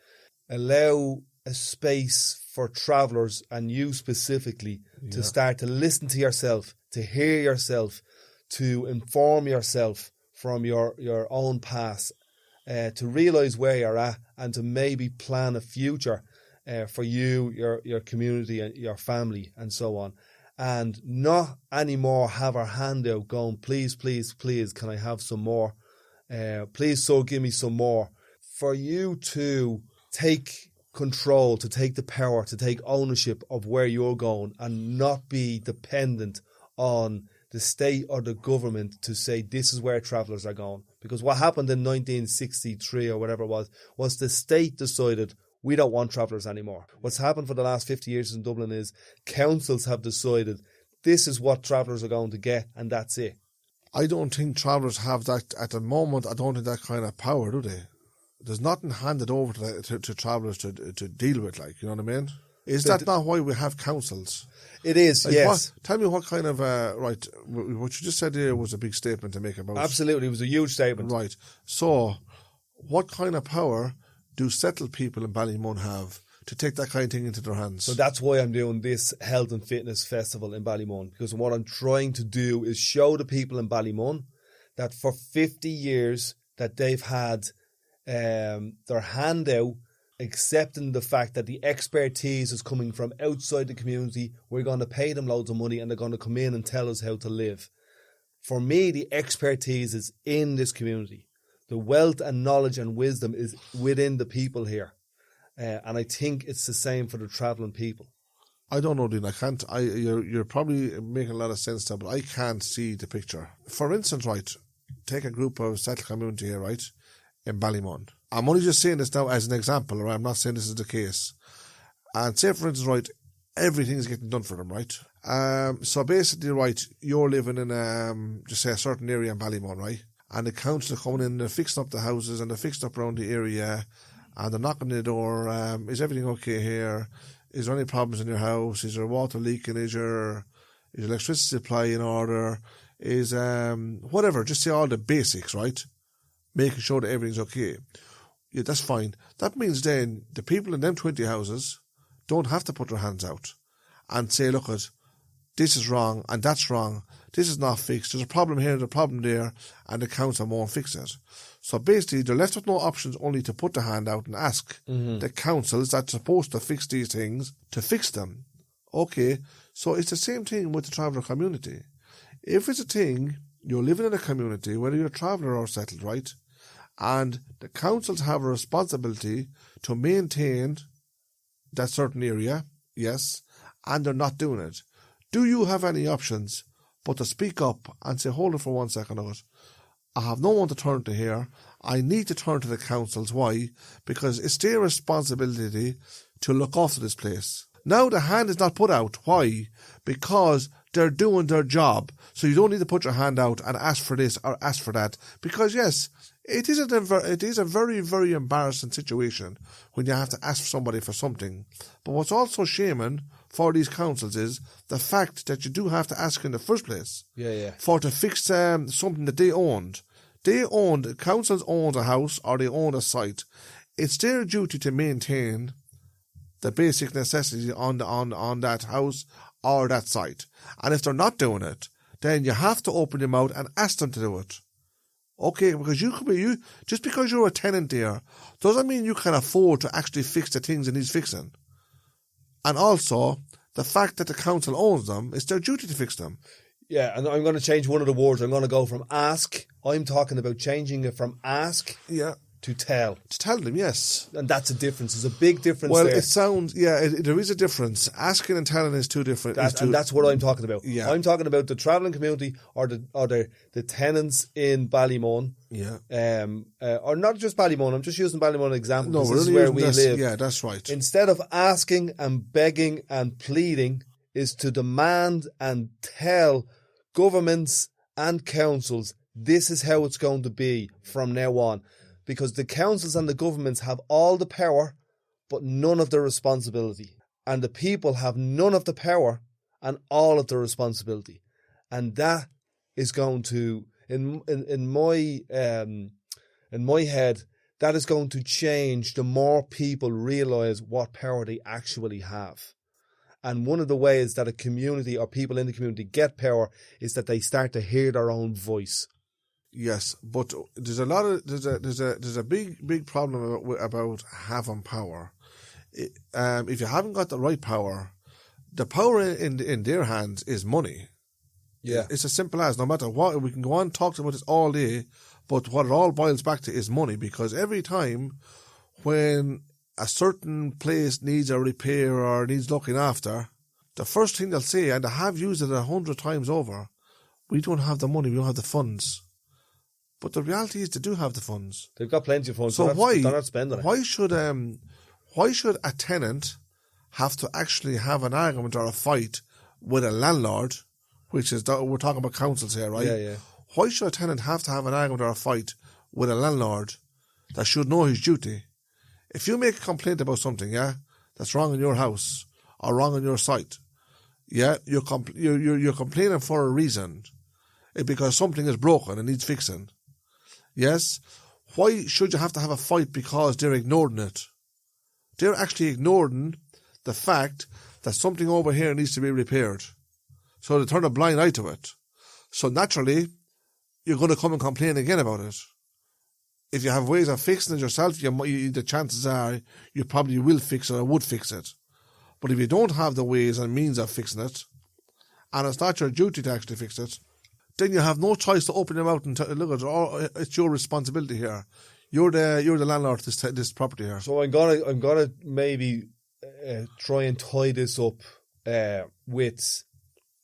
allow a space for travellers and you specifically to start to listen to yourself, to hear yourself, to inform yourself from your own past, to realise where you're at and to maybe plan a future for you, your community and your family and so on. And not anymore have our hand out going, please, please, please, can I have some more? Please, so give me some more. For you to take control, to take the power, to take ownership of where you're going and not be dependent on the state or the government to say this is where travellers are going. Because what happened in 1963 or whatever it was the state decided we don't want travellers anymore. What's happened for the last 50 years in Dublin is councils have decided this is what travellers are going to get and that's it. I don't think travellers have that at the moment. I don't think that kind of power, do they? There's nothing handed over to travellers to deal with, like, you know what I mean? Is that not why we have councils? It is, yes. Tell me what kind of, right, what you just said there was a big statement to make about... Absolutely, it was a huge statement. Right. So, what kind of power do settled people in Ballymun have to take that kind of thing into their hands? So that's why I'm doing this health and fitness festival in Ballymun, because what I'm trying to do is show the people in Ballymun that for 50 years that they've had their hand out, accepting the fact that the expertise is coming from outside the community. We're going to pay them loads of money and they're going to come in and tell us how to live. For me, the expertise is in this community. The wealth and knowledge and wisdom is within the people here. And I think it's the same for the travelling people. I don't know, Dean. I can't. You're probably making a lot of sense there, but I can't see the picture. For instance, right, take a group of settled community here, right, in Ballymun. I'm only just saying this now as an example, right? I'm not saying this is the case. And say, for instance, right, everything's getting done for them, right? So basically, right, you're living in, just say, a certain area in Ballymun, right? And the council are coming in, they're fixing up the houses and they're fixing up around the area and they're knocking on the door. Is everything okay here? Is there any problems in your house? Is there water leaking? Is your electricity supply in order? Is, whatever, just say all the basics, right? Making sure that everything's okay. Yeah, that's fine. That means then the people in them 20 houses don't have to put their hands out and say, look, this is wrong and that's wrong. This is not fixed. There's a problem here, there's a problem there, and the council won't fix it. So basically, they're left with no options only to put their hand out and ask the councils that's supposed to fix these things to fix them. Okay, so it's the same thing with the traveller community. If it's a thing, you're living in a community, whether you're a traveller or settled, right? And the councils have a responsibility to maintain that certain area, yes, and they're not doing it. Do you have any options but to speak up and say, hold it for 1 second of it? I have no one to turn to here. I need to turn to the councils. Why? Because it's their responsibility to look after this place. Now the hand is not put out. Why? Because they're doing their job. So you don't need to put your hand out and ask for this or ask for that. Because yes, it is a very, very embarrassing situation when you have to ask somebody for something. But what's also shaming for these councils is the fact that you do have to ask in the first place. For to fix something that they owned. Councils owned a house or they owned a site. It's their duty to maintain the basic necessities on that house or that site. And if they're not doing it, then you have to open your mouth and ask them to do it. Okay, because just because you're a tenant there doesn't mean you can afford to actually fix the things it needs fixing. And also, the fact that the council owns them, it's their duty to fix them. Yeah, and I'm going to change one of the words. I'm going to go from ask. I'm talking about changing it from ask to tell. To tell them, yes. And that's a difference. There's a big difference there. Well, it sounds, there is a difference. Asking and telling is two different. And that's what I'm talking about. Yeah. I'm talking about the travelling community or the tenants in Ballymun. Yeah. Or not just Ballymun. I'm just using Ballymun as an example. No, this is where we live. Yeah, that's right. Instead of asking and begging and pleading, is to demand and tell governments and councils this is how it's going to be from now on. Because the councils and the governments have all the power, but none of the responsibility. And the people have none of the power and all of the responsibility. And that is going to, in my head, that is going to change the more people realise what power they actually have. And one of the ways that a community or people in the community get power is that they start to hear their own voice. Yes, but there's a big problem about having power. If you haven't got the right power, the power in their hands is money. Yeah, it's as simple as. No matter what, we can go on and talk about this all day, but what it all boils back to is money. Because every time when a certain place needs a repair or needs looking after, the first thing they'll say, and they have used it 100 times over, we don't have the money, we don't have the funds. But the reality is they do have the funds. They've got plenty of funds. So they're not spending it. Why should a tenant have to actually have an argument or a fight with a landlord, which is, we're talking about councils here, right? Yeah. Why should a tenant have to have an argument or a fight with a landlord that should know his duty? If you make a complaint about something, that's wrong in your house, or wrong on your side. Yeah, you're complaining for a reason. Because something is broken and needs fixing. Yes? Why should you have to have a fight because they're ignoring it? They're actually ignoring the fact that something over here needs to be repaired. So they turn a blind eye to it. So naturally, you're going to come and complain again about it. If you have ways of fixing it yourself, the chances are you probably will fix it or would fix it. But if you don't have the ways and means of fixing it, and it's not your duty to actually fix it, then you have no choice to open your mouth and look at it's your responsibility here. You're the landlord of this property here. So I'm gonna maybe try and tie this up with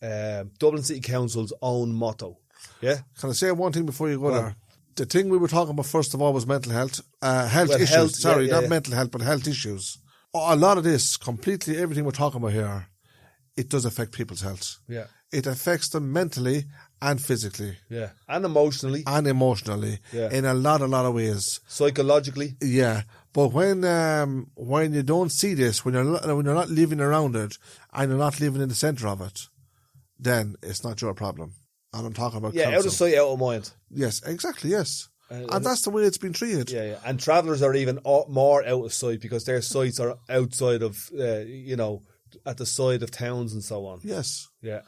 Dublin City Council's own motto. Yeah. Can I say one thing before you go there? The thing we were talking about first of all was mental health, issues. Not mental health, but health issues. A lot of this, completely everything we're talking about here, it does affect people's health. Yeah. It affects them mentally and physically. Yeah. And emotionally. Yeah. In a lot of ways. Psychologically. Yeah. But when you don't see this, when you're not living around it and you're not living in the centre of it, then it's not your problem. And I'm talking about council. Out of sight, out of mind. Yes, exactly, yes. And that's the way it's been treated. Yeah. And travellers are even more out of sight because their sites are outside of, at the side of towns and so on. Yes. Yeah.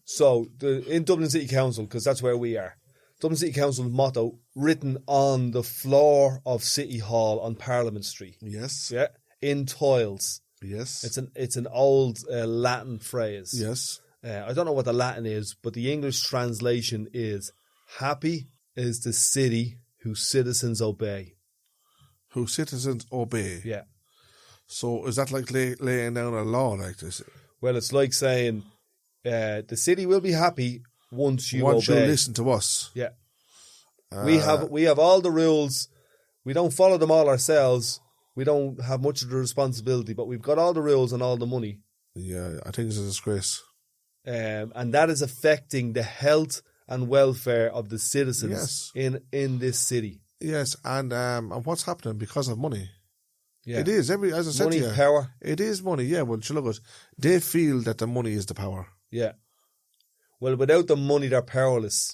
So in Dublin City Council, because that's where we are, Dublin City Council's motto written on the floor of City Hall on Parliament Street. Yes. Yeah. In tiles. Yes. It's an old Latin phrase. Yes. I don't know what the Latin is, but the English translation is, happy is the city whose citizens obey. Whose citizens obey. Yeah. So is that like laying down a law like this? Well, it's like saying the city will be happy once you once obey. You listen to us. Yeah. We have all the rules. We don't follow them all ourselves. We don't have much of the responsibility, but we've got all the rules and all the money. Yeah, I think it's a disgrace. And that is affecting the health and welfare of the citizens in this city. Yes, and what's happening because of money? Yeah. It is, as I said money, to you. Power. It is money, yeah. Well, look, they feel that the money is the power. Yeah. Well, without the money, they're powerless.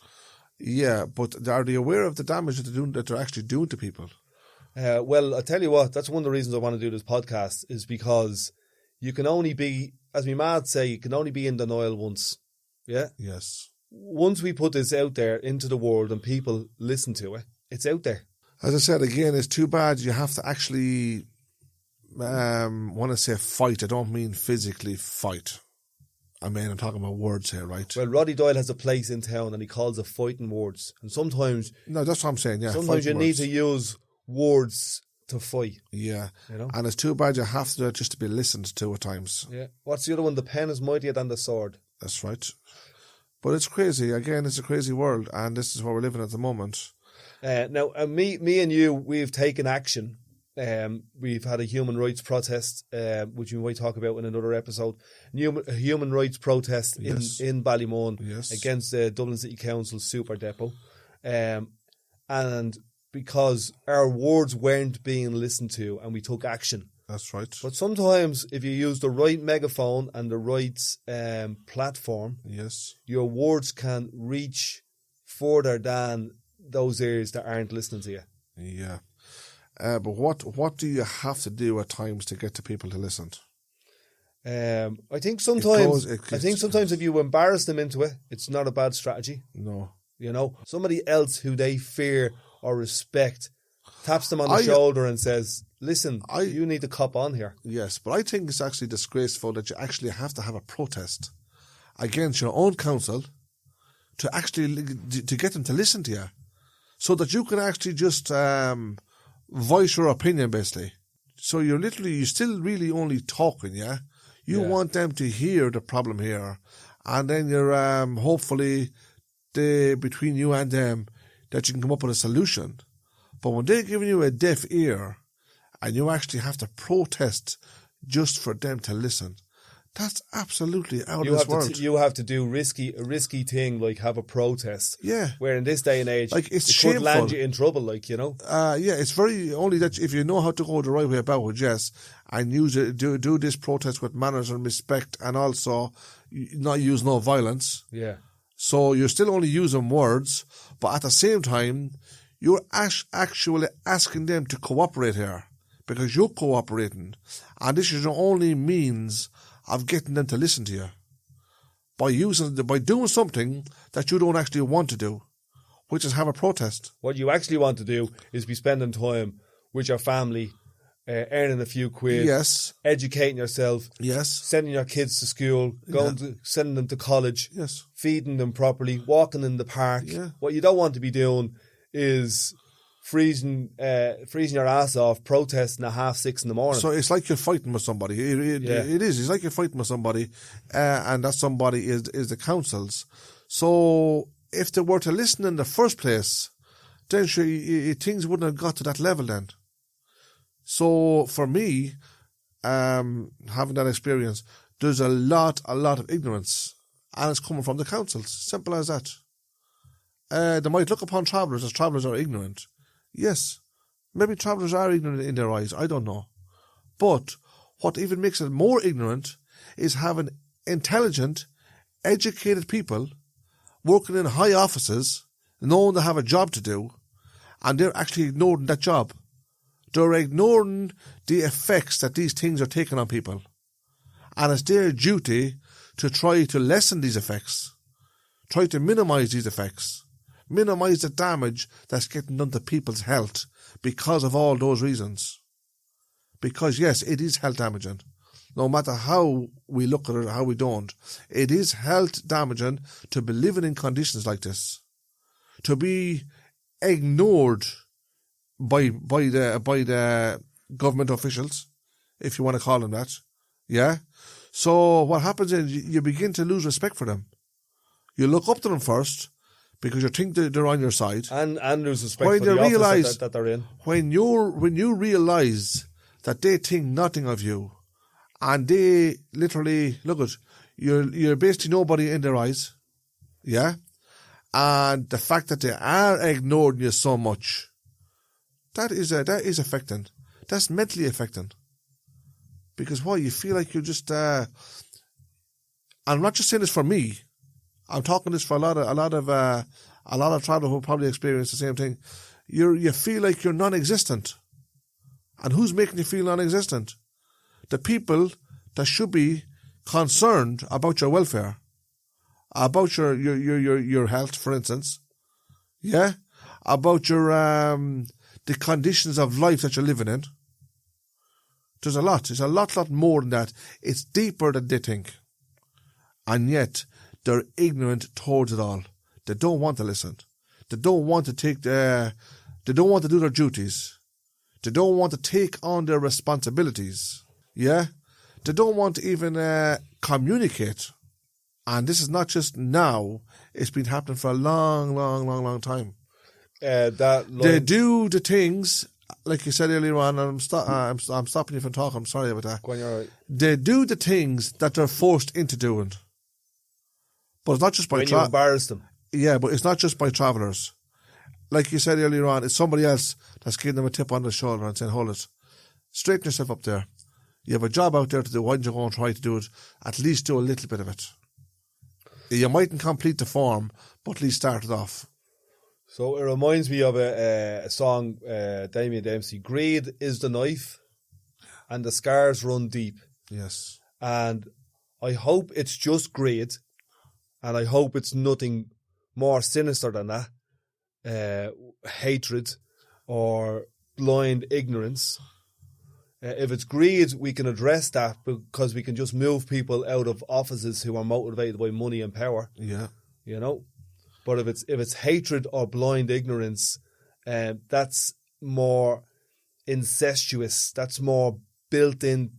Yeah, but are they aware of the damage that they're actually doing to people? Well, I'll tell you what, that's one of the reasons I want to do this podcast is because you can only be, as my mad say, you can only be in denial once. Yeah? Yes. Once we put this out there into the world and people listen to it, it's out there. As I said, again, it's too bad you have to actually, want to say fight. I don't mean physically fight. I mean, I'm talking about words here, right? Well, Roddy Doyle has a place in town and he calls it fighting words. And sometimes... No, that's what I'm saying, yeah. Sometimes you need to use words to fight. Yeah. You know? And it's too bad you have to just to be listened to at times. Yeah. What's the other one? The pen is mightier than the sword. That's right. But it's crazy. Again, it's a crazy world, and this is where we're living at the moment. Now, me and you, we've taken action. We've had a human rights protest, which we might talk about in another episode. A human rights protest in Ballymun against the Dublin City Council Super Depot. And because our words weren't being listened to and we took action. That's right. But sometimes if you use the right megaphone and the right platform, your words can reach further than those ears that aren't listening to you. Yeah. But what do you have to do at times to get to people to listen? I think sometimes if you embarrass them into it, it's not a bad strategy. No. You know, somebody else who they fear or respect taps them on the shoulder and says, listen, you need to cop on here. Yes, but I think it's actually disgraceful that you actually have to have a protest against your own council to actually to get them to listen to you so that you can actually just voice your opinion, basically. So you're still really only talking, yeah? You want them to hear the problem here, and then you're hopefully between you and them that you can come up with a solution. But when they're giving you a deaf ear and you actually have to protest just for them to listen, That's absolutely out of this world. You have to do a risky thing like have a protest. Yeah. Where in this day and age, Like, it's it shameful. could land you in trouble, like, you know. Yeah, it's very only that if you know how to go the right way about it, yes, and use it, do this protest with manners and respect, and also not use no violence. Yeah. So you're still only using words, but at the same time, you're actually asking them to cooperate here because you're cooperating, and this is the only means of getting them to listen to you by doing something that you don't actually want to do, which is have a protest. What you actually want to do is be spending time with your family, earning a few quid, yes, educating yourself, yes, sending your kids to school, sending them to college, yes, feeding them properly, walking in the park. Yeah. What you don't want to be doing is freezing your ass off, protesting at 6:30 in the morning. So it's like you're fighting with somebody. It is. It's like you're fighting with somebody, and that somebody is the councils. So if they were to listen in the first place, then sure, things wouldn't have got to that level then. So for me, having that experience, there's a lot of ignorance, and it's coming from the councils. Simple as that. They might look upon travellers as travellers are ignorant. Yes, maybe travellers are ignorant in their eyes, I don't know. But what even makes it more ignorant is having intelligent, educated people working in high offices, knowing they have a job to do, and they're actually ignoring that job. They're ignoring the effects that these things are taking on people. And it's their duty to try to lessen these effects, try to minimise these effects. Minimise the damage that's getting done to people's health because of all those reasons. Because yes, it is health damaging. No matter how we look at it or how we don't, it is health damaging to be living in conditions like this. To be ignored by the government officials, if you want to call them that. Yeah? So what happens is you begin to lose respect for them. You look up to them first, because you think that they're on your side, and lose respect for the office that they're in. When you realise that they think nothing of you, and they literally look at you're basically nobody in their eyes, yeah, and the fact that they are ignoring you so much, that is affecting. That's mentally affecting. Because you feel like you're just. I'm not just saying this for me. I'm talking this for a lot of travellers who probably experience the same thing. You feel like you're non-existent, and who's making you feel non-existent? The people that should be concerned about your welfare, about your health, for instance, yeah, about your the conditions of life that you're living in. There's a lot. It's a lot more than that. It's deeper than they think, and yet they're ignorant towards it all. They don't want to listen. They don't want to they don't want to do their duties. They don't want to take on their responsibilities. Yeah? They don't want to even communicate. And this is not just now. It's been happening for a long time. They do the things, like you said earlier on, and I'm stopping you from talking. I'm sorry about that. Go on, you're all right. They do the things that they're forced into doing. But it's not just by you embarrass them. Yeah, but it's not just by travellers. Like you said earlier on, it's somebody else that's giving them a tip on the shoulder and saying, hold it, straighten yourself up there. You have a job out there to do. Why don't you go and try to do it? At least do a little bit of it. You mightn't complete the form, but at least start it off. So it reminds me of a song, Damien Dempsey, greed is the knife and the scars run deep. Yes. And I hope it's just greed. And I hope it's nothing more sinister than that, hatred or blind ignorance. If it's greed, we can address that because we can just move people out of offices who are motivated by money and power. Yeah, you know. But if it's hatred or blind ignorance, that's more incestuous. That's more built in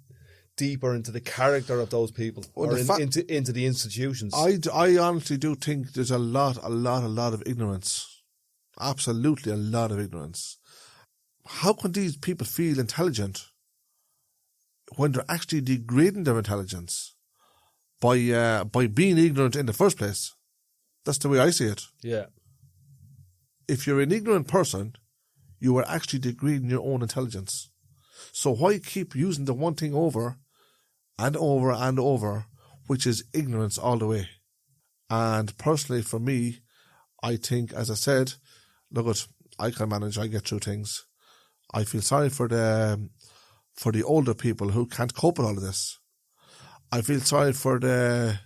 deeper into the character of those people, or into the institutions. I honestly do think there's a lot of ignorance. Absolutely a lot of ignorance. How can these people feel intelligent when they're actually degrading their intelligence? by being ignorant in the first place. That's the way I see it. Yeah. If you're an ignorant person, you are actually degrading your own intelligence. So why keep using the one thing over and over and over, which is ignorance all the way? And personally, for me, I think, as I said, look, I can manage, I get through things. I feel sorry for the older people who can't cope with all of this. I feel sorry for the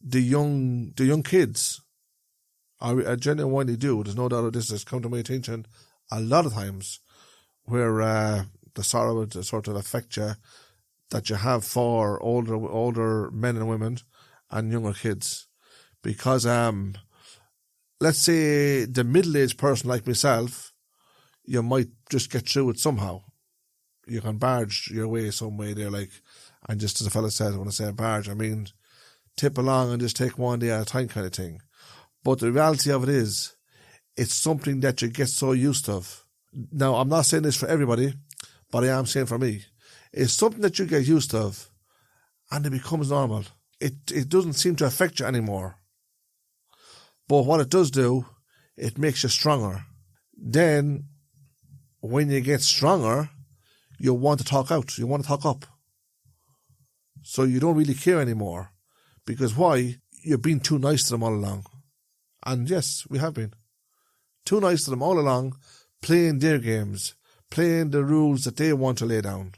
young kids. I genuinely do. There's no doubt of this has come to my attention a lot of times, where the sorrow would sort of affect you, that you have for older men and women and younger kids. Because let's say the middle-aged person like myself, you might just get through it somehow. You can barge your way some way there, like, and just as a fella said, when I say barge, I mean tip along and just take one day at a time kind of thing. But the reality of it is, it's something that you get so used to. Now, I'm not saying this for everybody, but I am saying for me. It's something that you get used to, and it becomes normal. It doesn't seem to affect you anymore. But what it does do, it makes you stronger. Then, when you get stronger, you want to talk out. You want to talk up. So you don't really care anymore. Because why? You've been too nice to them all along. And yes, we have been. Too nice to them all along, playing their games, playing the rules that they want to lay down.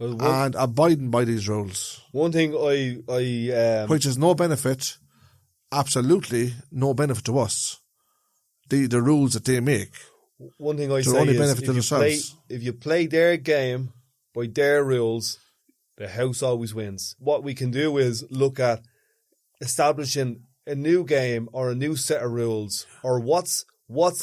Well, and abiding by these rules. One thing which is no benefit, absolutely no benefit to us. The rules that they make. One thing I say is, if you play their game by their rules, the house always wins. What we can do is look at establishing a new game or a new set of rules, or what's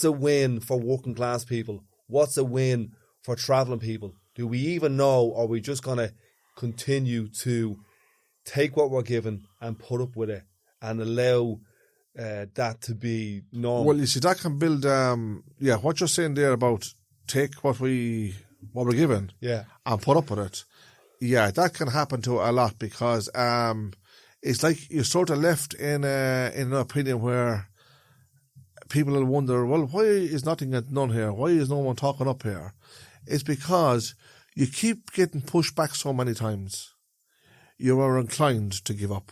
a win for working class people? What's a win for travelling people? Do we even know, or are we just going to continue to take what we're given and put up with it and allow that to be normal? Well, you see, that can build, what you're saying there about take what we're given and put up with it. Yeah, that can happen to a lot, because it's like you're sort of left in an opinion where people will wonder, well, why is nothing getting done here? Why is no one talking up here? It's because you keep getting pushed back so many times. You are inclined to give up.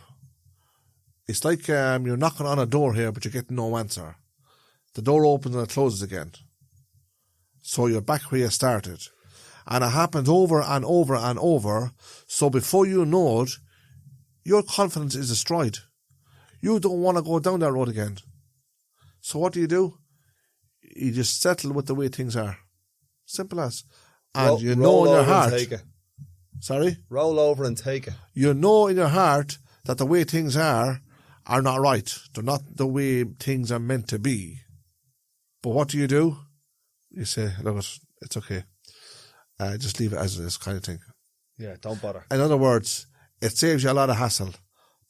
It's like you're knocking on a door here, but you're getting no answer. The door opens and it closes again. So you're back where you started. And it happens over and over and over. So before you know it, your confidence is destroyed. You don't want to go down that road again. So what do? You just settle with the way things are. Simple as. And you know in your heart. Sorry? Roll over and take it. You know in your heart that the way things are not right. They're not the way things are meant to be. But what do? You say, look, it's okay. Just leave it as it is, kind of thing. Yeah, don't bother. In other words, it saves you a lot of hassle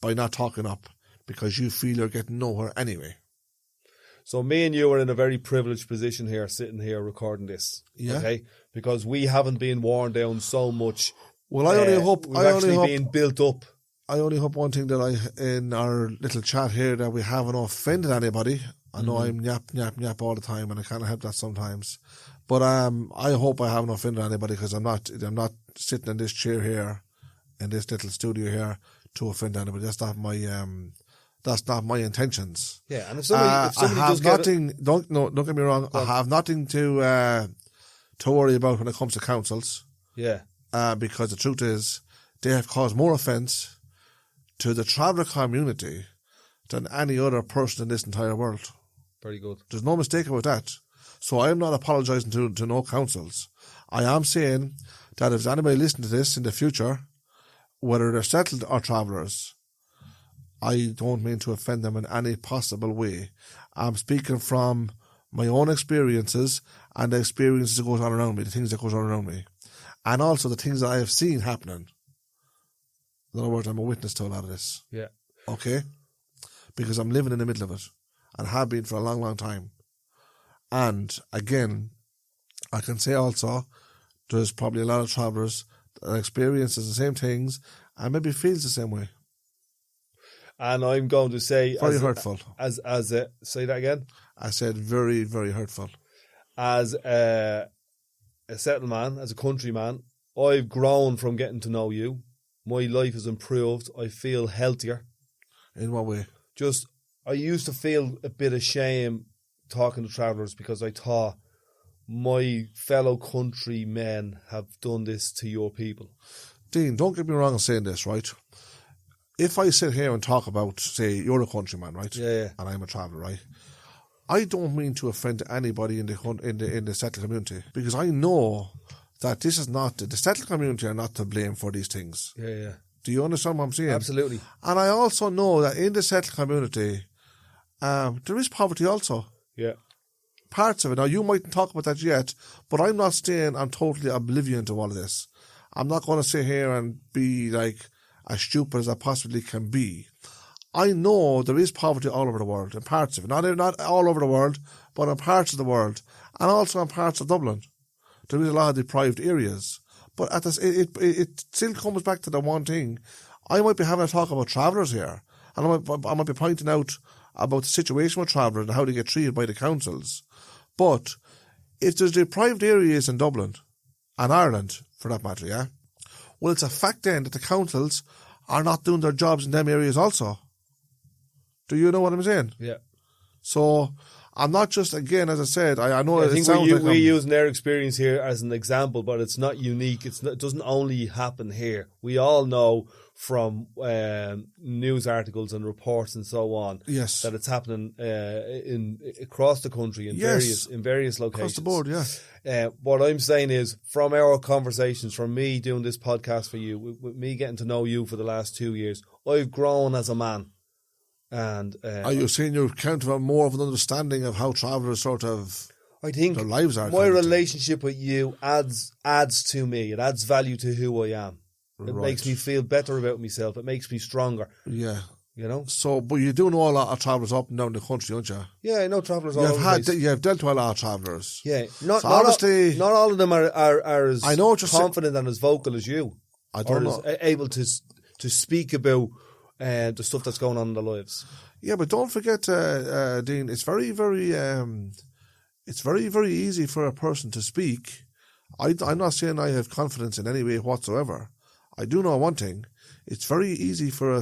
by not talking up, because you feel you're getting nowhere anyway. So me and you are in a very privileged position here, sitting here recording this. Yeah. Okay? Because we haven't been worn down so much. Well, I only hope we've actually been built up. I only hope one thing that in our little chat here, that we haven't offended anybody. I know I'm yap all the time, and I can't help that sometimes. But I hope I haven't offended anybody, because I'm not sitting in this chair here, in this little studio here, to offend anybody. That's not my intentions. Yeah, and if somebody I have nothing. Don't get me wrong. I have nothing to worry about when it comes to councils. Yeah. Because the truth is, they have caused more offence to the traveller community than any other person in this entire world. Very good. There's no mistake about that. So I am not apologising to no councils. I am saying that if anybody listening to this in the future, whether they're settled or travellers, I don't mean to offend them in any possible way. I'm speaking from my own experiences and the experiences that goes on around me, the things that goes on around me, and also the things that I have seen happening. In other words, I'm a witness to a lot of this. Yeah. Okay? Because I'm living in the middle of it, and have been for a long, long time. And again, I can say also, there's probably a lot of travellers that experiences the same things and maybe feels the same way. And I'm going to say... Very hurtful. Say that again? I said very, very hurtful. As a settled man, as a countryman, I've grown from getting to know you. My life has improved. I feel healthier. In what way? Just, I used to feel a bit of shame talking to travellers because I thought my fellow countrymen have done this to your people. Dean, don't get me wrong in saying this, right? If I sit here and talk about, say, you're a countryman, right? Yeah. And I'm a traveller, right? I don't mean to offend anybody in the settled community, because I know that this is not, the settled community are not to blame for these things. Yeah. Do you understand what I'm saying? Absolutely. And I also know that in the settled community, there is poverty also. Yeah. Parts of it. Now, you mightn't talk about that yet, but I'm not saying I'm totally oblivion to all of this. I'm not going to sit here and be like as stupid as I possibly can be. I know there is poverty all over the world, in parts of it. Not all over the world, but in parts of the world, and also in parts of Dublin. There is a lot of deprived areas. But it still comes back to the one thing. I might be having a talk about travellers here, and I might be pointing out about the situation with travellers and how they get treated by the councils. But if there's deprived areas in Dublin, and Ireland, for that matter, yeah, well, it's a fact then that the councils are not doing their jobs in them areas also. Do you know what I'm saying? Yeah. So I'm not just, again, as I said, I know I it think sounds we're using their experience here as an example, but it's not unique. It doesn't only happen here. We all know from news articles and reports and so on, yes, that it's happening across the country in various locations. Across the board, yeah. What I'm saying is, from our conversations, from me doing this podcast for you, with me getting to know you for the last 2 years, I've grown as a man. And are you saying you're counting on more of an understanding of how travellers sort of, I think their lives are? My relationship with you adds to me. It adds value to who I am. It makes me feel better about myself. It makes me stronger. Yeah. You know? So, but you do know a lot of travellers up and down the country, don't you? Yeah, I know travellers all over the place. You have dealt with a lot of travellers. Yeah. Not all of them are as confident and as vocal as you. I don't know. Able to speak about the stuff that's going on in their lives. Yeah, but don't forget, Dean, it's very, very easy for a person to speak. I'm not saying I have confidence in any way whatsoever. I do know one thing. It's very easy for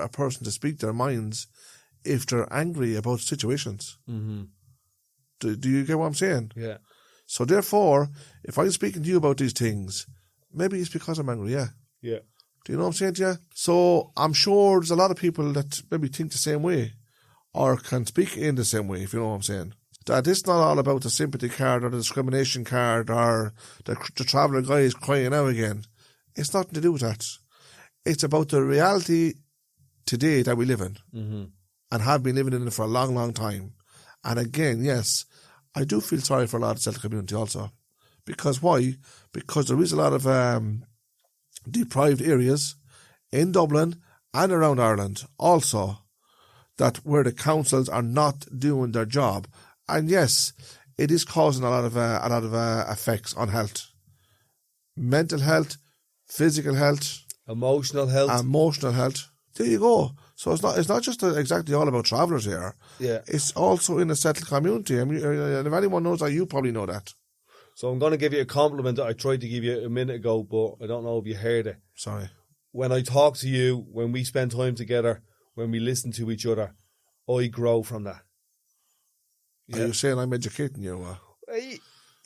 a person to speak their minds if they're angry about situations. Mm-hmm. Do you get what I'm saying? Yeah. So therefore, if I'm speaking to you about these things, maybe it's because I'm angry, yeah. Yeah. Do you know what I'm saying to you? So I'm sure there's a lot of people that maybe think the same way or can speak in the same way, if you know what I'm saying. That it's not all about the sympathy card or the discrimination card or the traveller guy is crying out again. It's nothing to do with that. It's about the reality today that we live in, mm-hmm. and have been living in it for a long, long time. And again, yes, I do feel sorry for a lot of the Celtic community also. Because why? Because there is a lot of deprived areas in Dublin and around Ireland also that where the councils are not doing their job. And yes, it is causing a lot of effects on health. Mental health, physical health, emotional health. There you go. So it's not just exactly all about travellers here. Yeah. It's also in a settled community. I mean, if anyone knows that, you probably know that. So I'm going to give you a compliment that I tried to give you a minute ago, but I don't know if you heard it. Sorry. When I talk to you, when we spend time together, when we listen to each other, I grow from that. Yeah. Are you saying I'm educating you?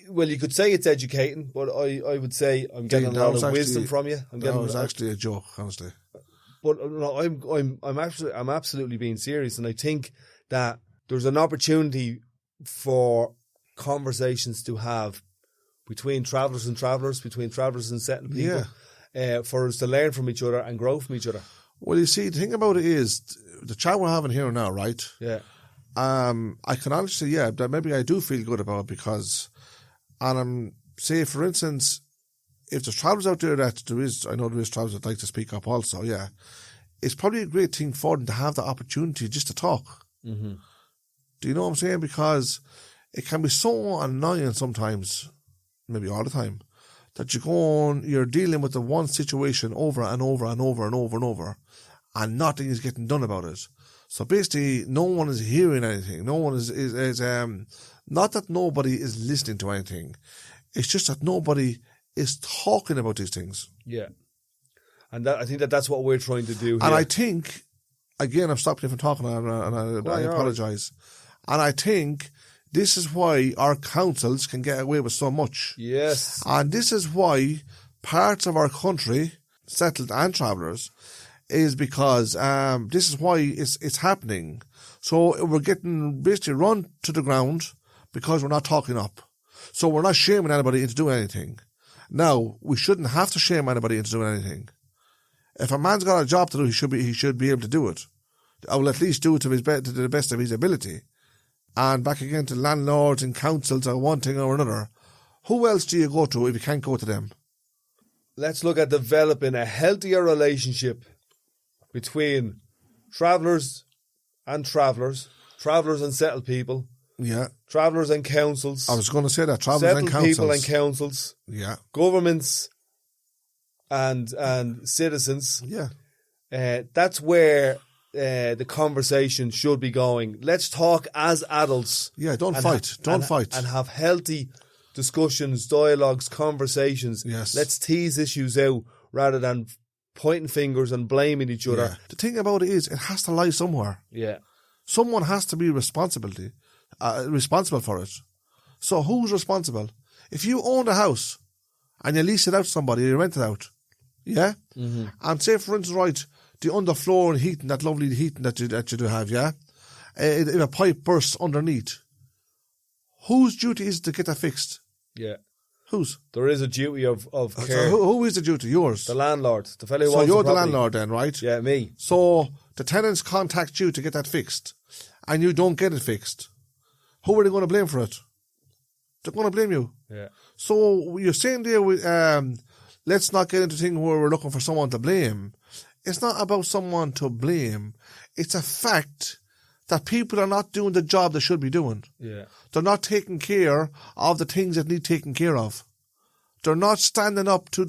Well, you could say it's educating, but I would say I'm getting a lot of wisdom from you. That was actually a joke, honestly. But no, I'm absolutely being serious, and I think that there's an opportunity for conversations to have between travellers and travellers, between travellers and settled people, for us to learn from each other and grow from each other. Well, you see, the thing about it is, the chat we're having here now, right? Yeah. I can honestly, that maybe I do feel good about it because, say, for instance, if there's travellers out there I know there is travellers that like to speak up also, yeah. It's probably a great thing for them to have the opportunity just to talk. Mm-hmm. Do you know what I'm saying? Because it can be so annoying sometimes, maybe all the time, that you're dealing with the one situation over and over and over and over and over. and nothing is getting done about it. So basically, no one is hearing anything. No one is not that nobody is listening to anything. It's just that nobody is talking about these things. Yeah. And I think that's what we're trying to do here. And I think, again, I'm stopping you from talking, and I apologise. And I think this is why our councils can get away with so much. Yes. And this is why parts of our country, settled and travellers, is because this is why it's happening. So we're getting basically run to the ground because we're not talking up. So we're not shaming anybody into doing anything. Now, we shouldn't have to shame anybody into doing anything. If a man's got a job to do, he should be able to do it. Or will at least do it to the best of his ability. And back again to landlords and councils or one thing or another. Who else do you go to if you can't go to them? Let's look at developing a healthier relationship between travellers and settled people. Yeah. Travellers and councils. I was going to say that, travellers and councils. Settled people and councils. Yeah. Governments and citizens. Yeah. That's where the conversation should be going. Let's talk as adults. Yeah, don't fight. Don't fight. And have healthy discussions, dialogues, conversations. Yes. Let's tease issues out rather than pointing fingers and blaming each other. Yeah. The thing about it is, it has to lie somewhere. Yeah. Someone has to be responsible for it. So who's responsible? If you own a house and you lease it out to somebody, you rent it out, yeah? Mm-hmm. And say, for instance, right, the underfloor heating, that lovely heating that you do have, yeah? If a pipe bursts underneath, whose duty is it to get that fixed? Yeah. Whose? There is a duty of care. So who is the duty? Yours? The landlord. The fellow who so owns you're the the landlord then, right? Yeah, me. So the tenants contact you to get that fixed, and you don't get it fixed. Who are they going to blame for it? They're going to blame you. Yeah. So you're saying there, let's not get into things where we're looking for someone to blame. It's not about someone to blame. It's a fact that people are not doing the job they should be doing. Yeah. They're not taking care of the things that need taken care of. They're not standing up to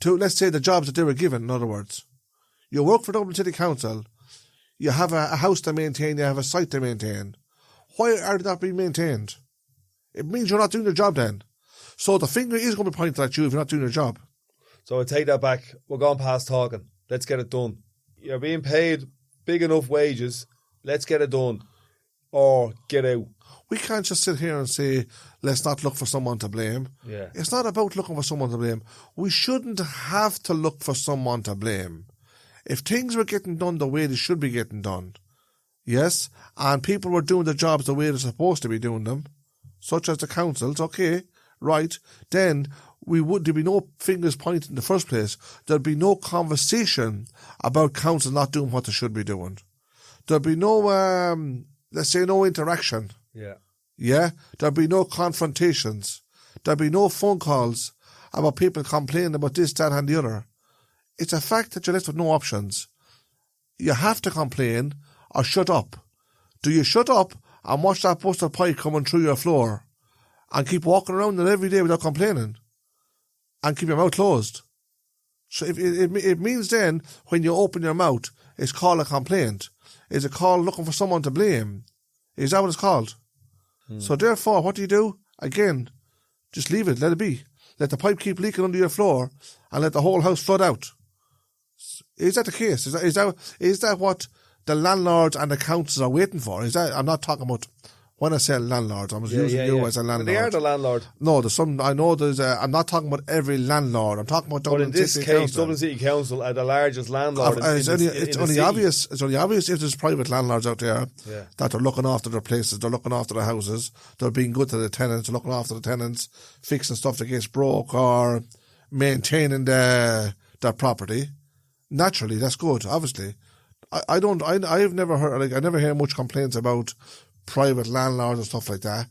let's say the jobs that they were given, in other words. You work for Dublin City Council, you have a house to maintain, you have a site to maintain. Why are they not being maintained? It means you're not doing your job then. So the finger is going to be pointed at you if you're not doing your job. So I take that back. We're going past talking. Let's get it done. You're being paid big enough wages. Let's get it done. Or get out. We can't just sit here and say, let's not look for someone to blame. Yeah. It's not about looking for someone to blame. We shouldn't have to look for someone to blame. If things were getting done the way they should be getting done, yes, and people were doing the jobs the way they're supposed to be doing them, such as the councils, okay, right, then there'd be no fingers pointed in the first place. There'd be no conversation about council not doing what they should be doing. There'd be no, let's say, no interaction. Yeah. Yeah? There'd be no confrontations. There'd be no phone calls about people complaining about this, that and the other. It's a fact that you're left with no options. You have to complain or shut up. Do you shut up and watch that busted pipe coming through your floor and keep walking around it every day without complaining and keep your mouth closed? So it means then when you open your mouth, it's called a complaint. Is it called looking for someone to blame? Is that what it's called? So therefore, what do? Again, just leave it, let it be. Let the pipe keep leaking under your floor and let the whole house flood out. Is that the case? Is that what the landlords and the councils are waiting for? I'm not talking about, when I say landlords, I was using you as a landlord. They are the landlord. No, I'm not talking about every landlord. I'm talking about Dublin City Council. But in this case, Dublin City Council are the largest landlord it's only obvious if there's private landlords out there that are looking after their places, they're looking after their houses, they're being good to the tenants, they're looking after the tenants, fixing stuff that gets broke or maintaining their property. Naturally, that's good, obviously. I've never heard, I never hear much complaints about private landlords and stuff like that.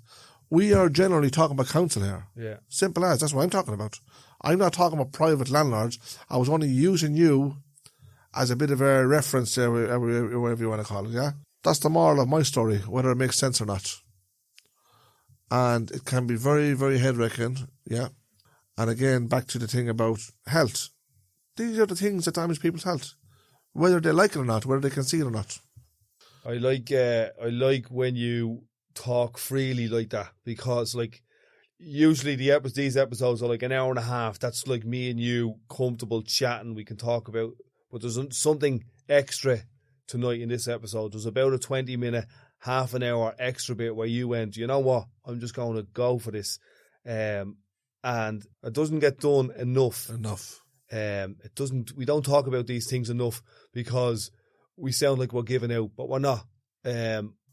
We are generally talking about council here. Yeah. Simple as, that's what I'm talking about. I'm not talking about private landlords. I was only using you as a bit of a reference there, whatever you want to call it, yeah? That's the moral of my story, whether it makes sense or not. And it can be very, very head-wrecking, yeah? And again, back to the thing about health. These are the things that damage people's health, whether they like it or not, whether they can see it or not. I like when you talk freely like that, because like usually these episodes are like an hour and a half. That's like me and you comfortable chatting. We can talk about, but there's something extra tonight in this episode. There's about a 20-minute, half an hour extra bit where you went, you know what, I'm just going to go for this. And it doesn't get done enough. It doesn't. We don't talk about these things enough because we sound like we're giving out, but we're not.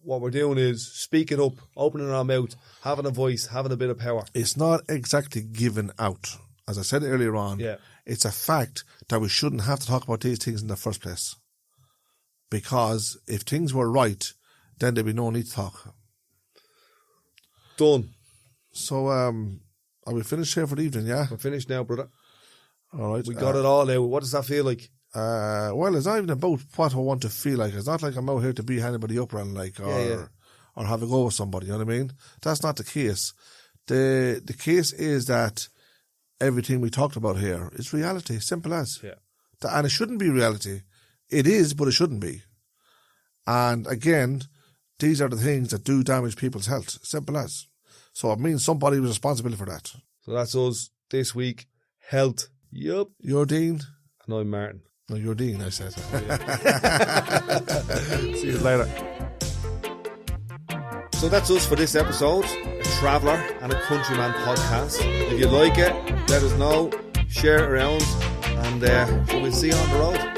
What we're doing is speaking up, opening our mouth, having a voice, having a bit of power. It's not exactly giving out. As I said earlier on, It's a fact that we shouldn't have to talk about these things in the first place. Because if things were right, then there'd be no need to talk. Done. So, are we finished here for the evening, yeah? We're finished now, brother. All right. We got it all out. What does that feel like? Well, it's not even about what I want to feel like. It's not like I'm out here to beat anybody up or or have a go with somebody, you know what I mean? That's not the case. The case is that everything we talked about here is reality, simple as. Yeah. And it shouldn't be reality. It is, but it shouldn't be. And again, these are the things that do damage people's health, simple as. So it means somebody was responsible for that. So that's us this week. Health. Yup. You're Dean. And I'm Martin. No, you're Dean, I said. See you later. So that's us for this episode. A Traveller and a Countryman podcast. If you like it, let us know. Share it around. And we'll see you on the road.